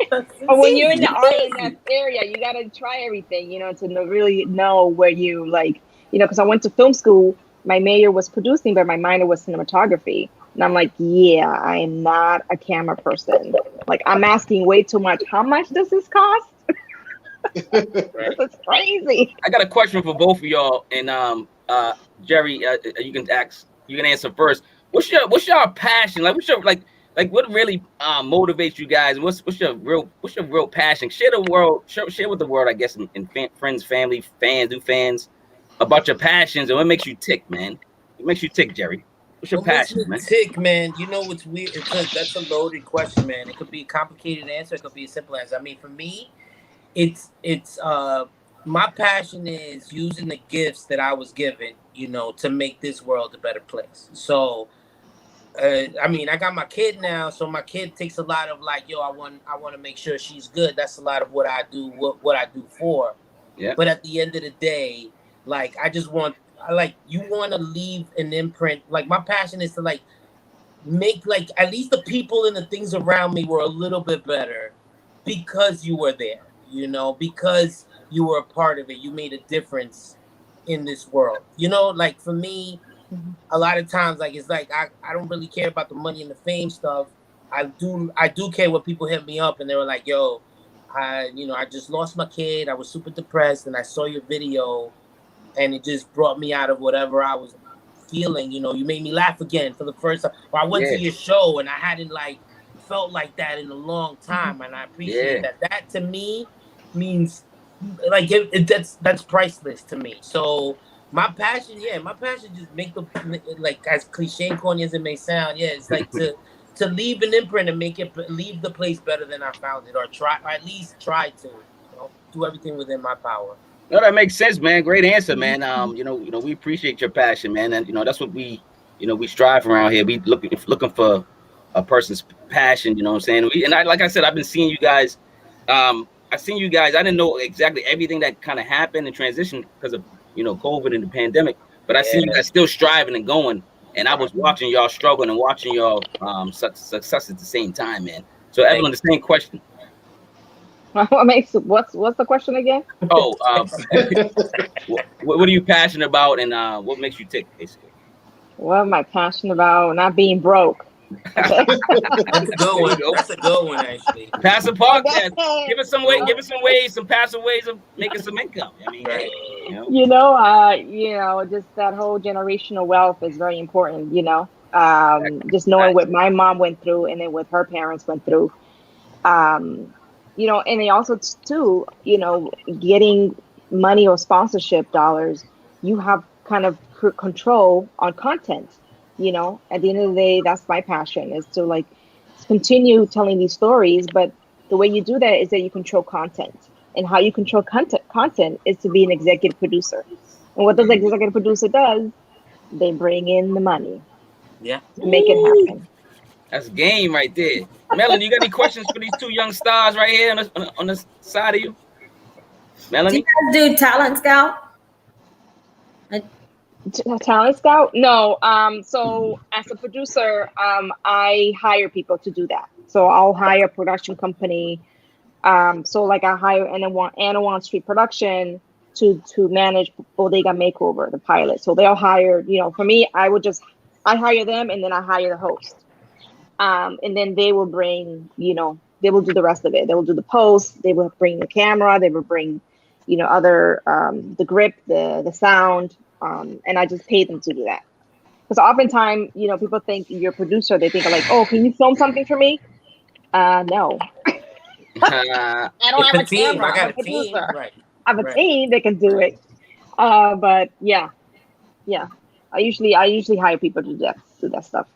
But when you're in the art in that area, you got to try everything, to really know where you like, because I went to film school. My major was producing, but my minor was cinematography. And I'm like, yeah, I am not a camera person. Like, I'm asking way too much. How much does this cost? This is crazy. I got a question for both of y'all. And Jerry, you can answer first. What's your passion? Like, what really motivates you guys? What's your real passion? Share with the world, I guess, in friends, family, fans, about your passions and what makes you tick, man. What makes you tick, Jerry? What's your passion, man? Tick, man. What's weird? That's a loaded question, man. It could be a complicated answer. It could be a simple answer. I mean, for me, it's my passion is using the gifts that I was given, to make this world a better place. So, I mean, I got my kid now, so my kid takes a lot of like, I want to make sure she's good. That's a lot of what I do, what I do for. Yeah. But at the end of the day, like, you want to leave an imprint. Like, my passion is to like make like at least the people and the things around me were a little bit better because you were there, you know, because you were a part of it. You made a difference in this world, you know. Like for me, a lot of times, like it's like I don't really care about the money and the fame stuff. I do care when people hit me up and they were like, yo, I just lost my kid, I was super depressed, and I saw your video and it just brought me out of whatever I was feeling. You know, you made me laugh again for the first time. Or I went to your show and I hadn't like felt like that in a long time, and I appreciate that. That to me means like that's priceless to me. So my passion just make the, like, as cliche and corny as it may sound, it's like to leave an imprint and leave the place better than I found it, or at least try to, you know, do everything within my power. No, that makes sense, man. Great answer, man. You know, we appreciate your passion, man, and you know that's what we strive around here. We looking for a person's passion. You know what I'm saying? Like I said, I've been seeing you guys. I've seen you guys. I didn't know exactly everything that kind of happened in transition because of, you know, COVID and the pandemic, but I see you guys still striving and going. And I was watching y'all struggling and watching y'all success at the same time, man. So Evelyn, the same question. What's the question again? Oh, what are you passionate about, and what makes you tick, basically? What am I passionate about? Not being broke. That's a good one. That's a good one, actually. Passive podcast. Give us some ways, some passive ways of making some income. I mean, hey, you know, just that whole generational wealth is very important. You know, just knowing what my mom went through and then what her parents went through. You know, and they also too, you know, getting money or sponsorship dollars, you have kind of control on content. You know, at the end of the day, that's my passion, is to like continue telling these stories. But the way you do that is that you control content, and how you control content is to be an executive producer. And what the executive producer does, they bring in the money. Yeah. To make it happen. That's game right there. Melanie, you got any questions for these two young stars right here on the side of you? Melanie? Do you guys do Talent Scout? Talent Scout? No. So as a producer, I hire people to do that. So I'll hire a production company. So like I hire Anawan Street Production to manage Bodega Makeover, the pilot. So they'll hire, you know, for me, I hire them, and then I hire the host. And then they will bring, you know, they will do the rest of it. They will do the post. They will bring the camera. They will bring, you know, other the grip, the sound. And I just pay them to do that. Because oftentimes, you know, people think you're a producer. They think like, oh, can you film something for me? No. I don't have a team. I got a team. Right. I have a team that can do it. But yeah. I usually hire people to do that stuff.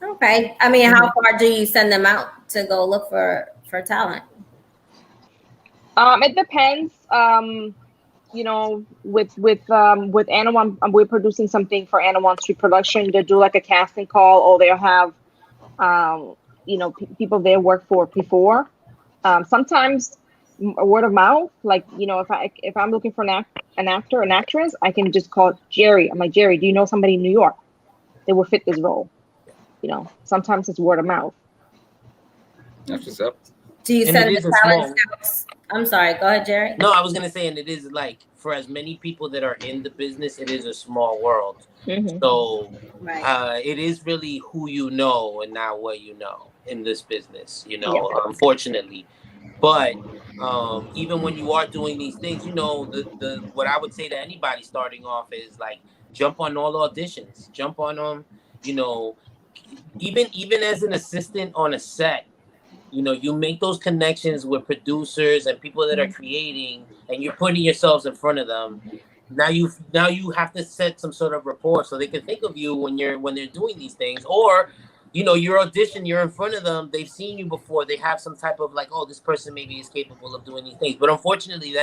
Okay. I mean, how far do you send them out to go look for talent? It depends. You know, with Anawan, we're producing something for Anawan Street Production. They'll do like a casting call, or they'll have, you know, people they worked for before. Sometimes word of mouth, like, you know, if I'm looking for an actor, an actress, I can just call Jerry. I'm like, Jerry, do you know somebody in New York that will fit this role? You know, sometimes it's word of mouth. That's what's up. Do you send the talent scouts? I'm sorry, go ahead, Jerry. No, I was gonna say, and it is like, for as many people that are in the business, it is a small world. Mm-hmm. So it is really who you know and not what you know in this business, you know, unfortunately. But even when you are doing these things, you know, the what I would say to anybody starting off is like, jump on all auditions, jump on them, you know, even as an assistant on a set. You know, you make those connections with producers and people that are creating, and you're putting yourselves in front of them. Now you have to set some sort of rapport so they can think of you when they're doing these things. Or, you know, your audition, you're in front of them, they've seen you before, they have some type of like, oh, this person maybe is capable of doing these things. But unfortunately,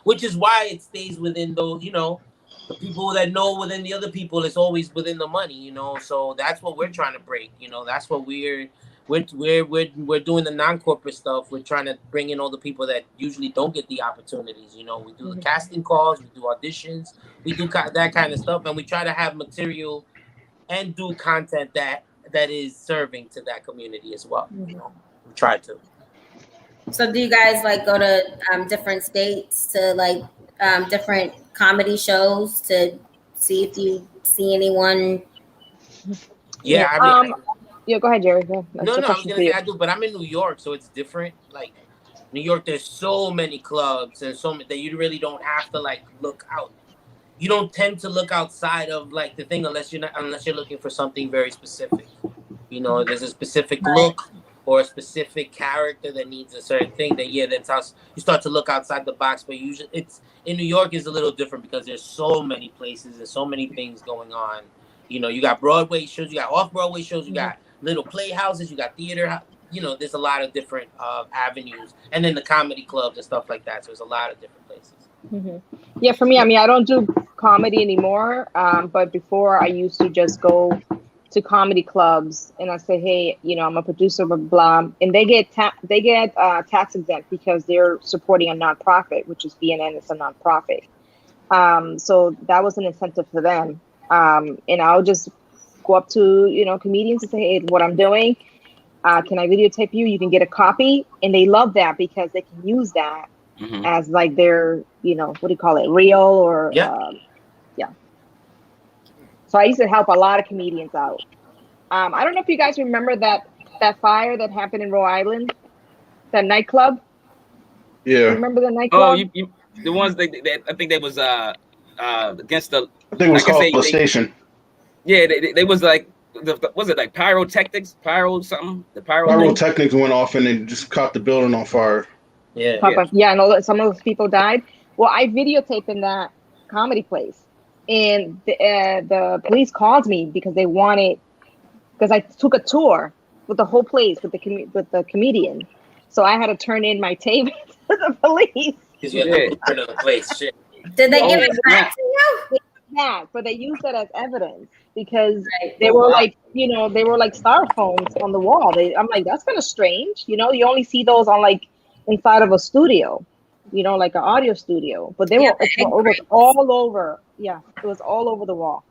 which is why it stays within those, you know, the people that know within the other people, it's always within the money, you know. So that's what we're trying to break, you know. That's what we're doing the non-corporate stuff. We're trying to bring in all the people that usually don't get the opportunities. You know, we do the casting calls, we do auditions, we do that kind of stuff, and we try to have material and do content that that is serving to that community as well. Mm-hmm. You know, we try to. So do you guys like go to different states to like different comedy shows to see if you see anyone? Yeah, I mean, yeah, go ahead, Jerry. Yeah, no, I was gonna say I do, but I'm in New York, so it's different. Like New York, there's so many clubs and so many that you really don't have to like look out. You don't tend to look outside of like the thing unless you're looking for something very specific. You know, there's a specific look or a specific character that needs a certain thing. That's how you start to look outside the box. But usually, it's in New York is a little different because there's so many places and so many things going on. You know, you got Broadway shows, you got off-Broadway shows, you got little playhouses, you got theater. You know, there's a lot of different avenues, and then the comedy clubs and stuff like that. So there's a lot of different places. Mm-hmm. Yeah, for me, I mean, I don't do comedy anymore. But before, I used to just go to comedy clubs and I say, hey, you know, I'm a producer, blah, blah, and they get tax exempt because they're supporting a nonprofit, which is BNN. It's a nonprofit. So that was an incentive for them. And I'll just go up to, you know, comedians and say, hey, what I'm doing. Can I videotape you? You can get a copy. And they love that because they can use that as like their, you know, what do you call it? Reel or, yeah. So I used to help a lot of comedians out. I don't know if you guys remember that fire that happened in Rhode Island, that nightclub. Yeah. You remember the nightclub? Oh, the ones that I think they was against the. I think it was called the station. Yeah, they was like, was it like pyrotechnics, The pyrotechnics went off and they just caught the building on fire. Yeah, and some of those people died. Well, I videotaped in that comedy place, and the police called me because they wanted, because I took a tour with the whole place with the comedian, so I had to turn in my tape to the police. Because you had to the place. Shit. Did they give it back to you? Yeah, but they used it as evidence because they were like, you know, they were like styrofoams on the wall. I'm like, that's kind of strange. You know, you only see those on like inside of a studio, you know, like an audio studio. But it was all over. Yeah, it was all over the wall.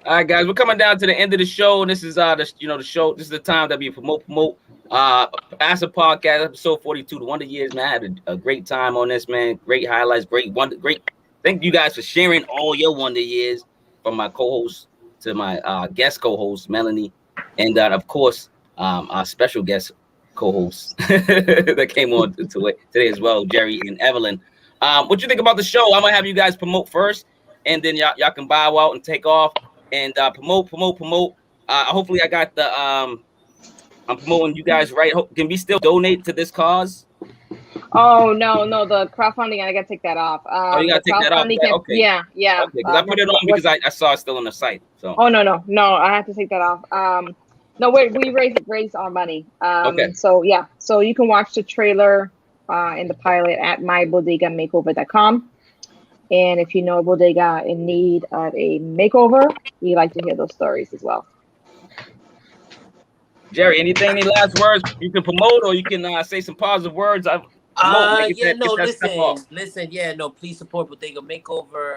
All right, guys, we're coming down to the end of the show, and this is the show. This is the time that we promote. Passive Podcast, episode 42, the Wonder Years, man. I had a great time on this, man. Great highlights, great. Thank you guys for sharing all your Wonder Years, from my co-host to my guest co-host, Melanie, and of course, our special guest co-host that came on to it today as well, Jerry and Evelyn. What you think about the show? I'm gonna have you guys promote first, and then y'all can bow out and take off and promote. Hopefully, I got the I'm promoting you guys right. Can we still donate to this cause? Oh no, the crowdfunding, I gotta take that off. You gotta take that off. Okay. Yeah. Okay, because I put it on because I saw it still on the site. So. Oh no, I have to take that off. No, we raise our money. Okay. So yeah, so you can watch the trailer in the pilot at mybodegaMakeover.com. And if you know a bodega in need of a makeover, we like to hear those stories as well. Jerry, any last words you can promote, or you can say some positive words? Listen, please support Bodega Makeover.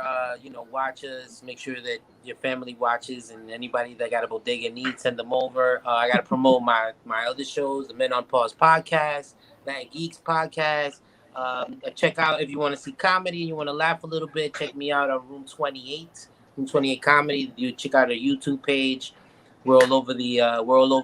Watch us. Make sure that your family watches, and anybody that got a bodega need, send them over. I got to promote my other shows, the Men on Pause podcast, That Geeks podcast. Check out, if you want to see comedy and you want to laugh a little bit, check me out on Room 28 Comedy. You check out our YouTube page. We're all over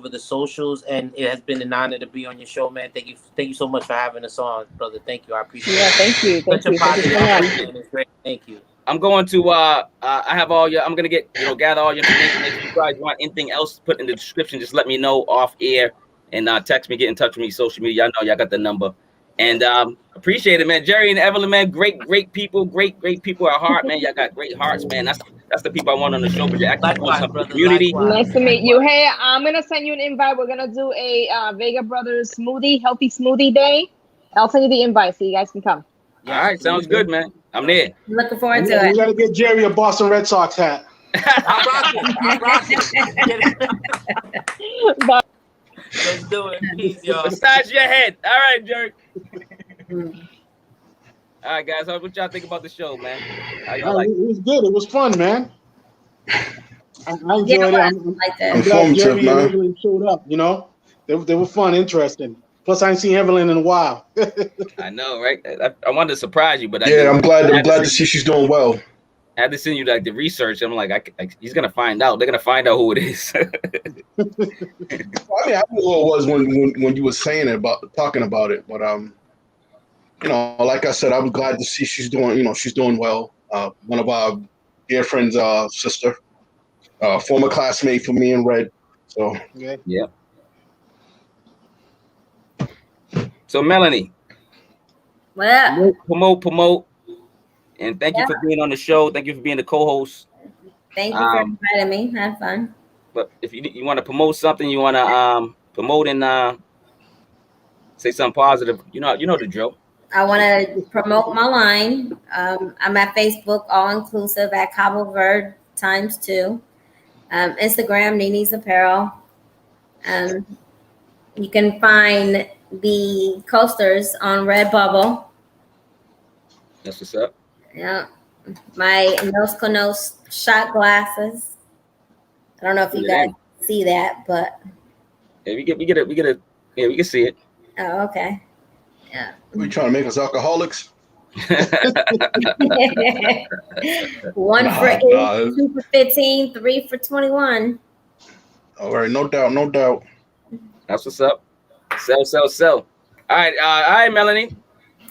the socials, and it has been an honor to be on your show, man. Thank you so much for having us on, brother. Thank you, I appreciate it. Yeah, thank you. It's great. Thank you. I'm going to I have all your. I'm gonna gather all your information. If you guys want anything else put in the description, just let me know off air and text me, get in touch with me, social media. Y'all know y'all got the number, and appreciate it, man. Jerry and Evelyn, man, great people, great people at heart, man. Y'all got great hearts, man. That's the people I want on the show, but you're actually doing something for the community. Nice to meet you. Hey, I'm gonna send you an invite. We're gonna do a Vega Brothers healthy smoothie day. I'll send you the invite so you guys can come. All right, sounds good, man. I'm there. Looking forward to it. We gotta get Jerry a Boston Red Sox hat. I'm rocking. Let's do it. Peace, y'all. Massage your head. All right, Jerry. All right, guys. What y'all think about the show, man? It was good. It was fun, man. I enjoyed it. I'm like that. glad Informative, Jerry and man. Evelyn showed up. You know, they were fun, interesting. Plus, I ain't seen Evelyn in a while. I know, right? I wanted to surprise you, but Yeah, I'm glad to see see she's doing well. I had to send you like the research. I'm like, he's gonna find out. They're gonna find out who it is. I mean, I knew who it was when you were saying it talking about it, but you know, like I said, I'm glad to see she's doing well. One of our dear friends' sister, former classmate for me and Red. So yeah. So Melanie, What up? promote, and thank you for being on the show. Thank you for being the co-host. Thank you for inviting me. Had fun. But if you want to promote something, you want to promote and say something positive, you know the drill. I want to promote my line. I'm at Facebook, all inclusive at Cabo Verde ×2. Instagram, Nini's Apparel. You can find the coasters on Redbubble. That's what's up. Yeah, my Nos Conos shot glasses. I don't know if you guys see that, but yeah, we get it. Yeah, we can see it. Oh, okay. Yeah. Are you trying to make us alcoholics? 1 for 8, 2 for 15, 3 for 21. All right, no doubt. That's what's up. Sell. All right, Melanie.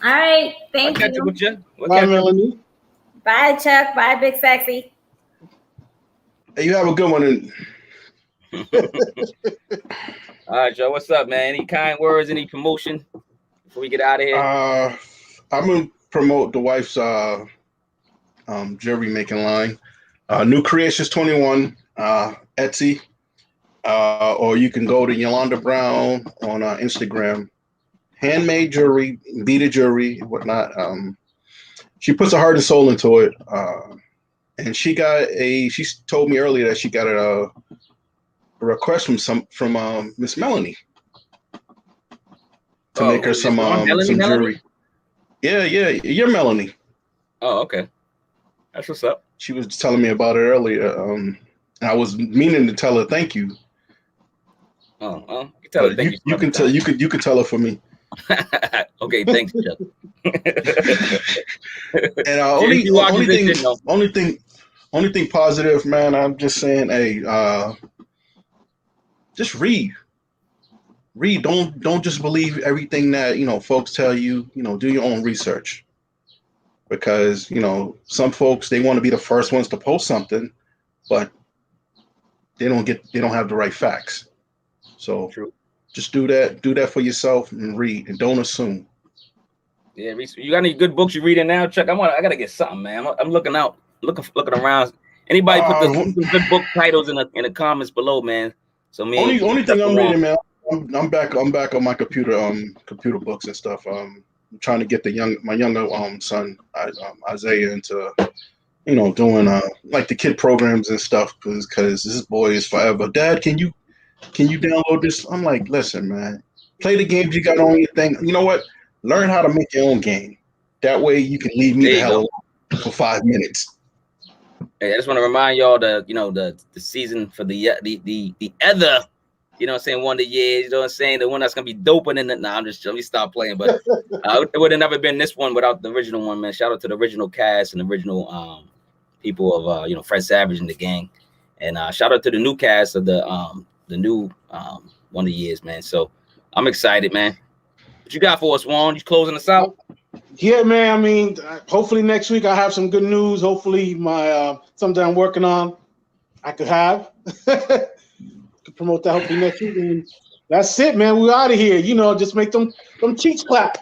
All right, thank you. With you. Bye, Melanie. Bye, Chuck. Bye, Big Sexy. Hey, you have a good one. All right, Joe. What's up, man? Any kind words? Any promotion before we get out of here? I'm gonna promote the wife's jewelry making line. New Creations 21, Etsy, or you can go to Yolanda Brown on Instagram. Handmade jewelry, beaded jewelry, whatnot. She puts her heart and soul into it, and she told me earlier that she got a request from Miss Melanie to make her some jewelry. Yeah, you're Melanie. Oh, okay. That's what's up. She was telling me about it earlier. I was meaning to tell her thank you. Oh, well, you tell her thank you. You can tell her for me. Okay, thanks, Chuck. And only thing positive, man. I'm just saying, hey, just read. Don't just believe everything that folks tell you. Do your own research, because some folks, they want to be the first ones to post something, but they don't have the right facts. So True. Just do that for yourself and read, and don't assume. Yeah, you got any good books you reading now, Chuck? I gotta get something, man. I'm looking around. Anybody put the good book titles in the comments below, man. So only thing I'm reading, man. I'm back on my computer books and stuff. I'm trying to get my younger son Isaiah into doing like the kid programs and stuff, because this boy is forever. Dad, can you download this? I'm like, listen, man, play the games you got on your thing. You know what? Learn how to make your own game. That way you can leave me the hell alone for 5 minutes. Hey, I just want to remind y'all the season for the other, one of the years, the one that's gonna be doper than that. Nah, let me stop playing. But it would have never been this one without the original one, man. Shout out to the original cast and the original people of Fred Savage and the gang, and shout out to the new cast of the new one of the years, man. So I'm excited, man. What you got for us, Juan? You closing us out? Yeah, man. I mean, hopefully next week I have some good news. Hopefully my something I'm working on I could have. Could promote that hopefully next week. And that's it, man. We're out of here. Just make them cheeks clap.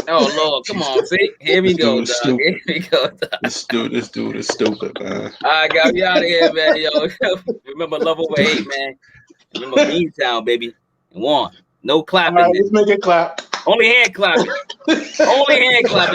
Oh Lord, come on, see? Here we go, dog. Here we go, dog. This dude is stupid, man. All right, got me out of here, man. Yo, remember love over hate, man. Remember Beantown, baby. And Juan, no clapping. All right, let's make it clap. Only hand clapping. Only hand clapping.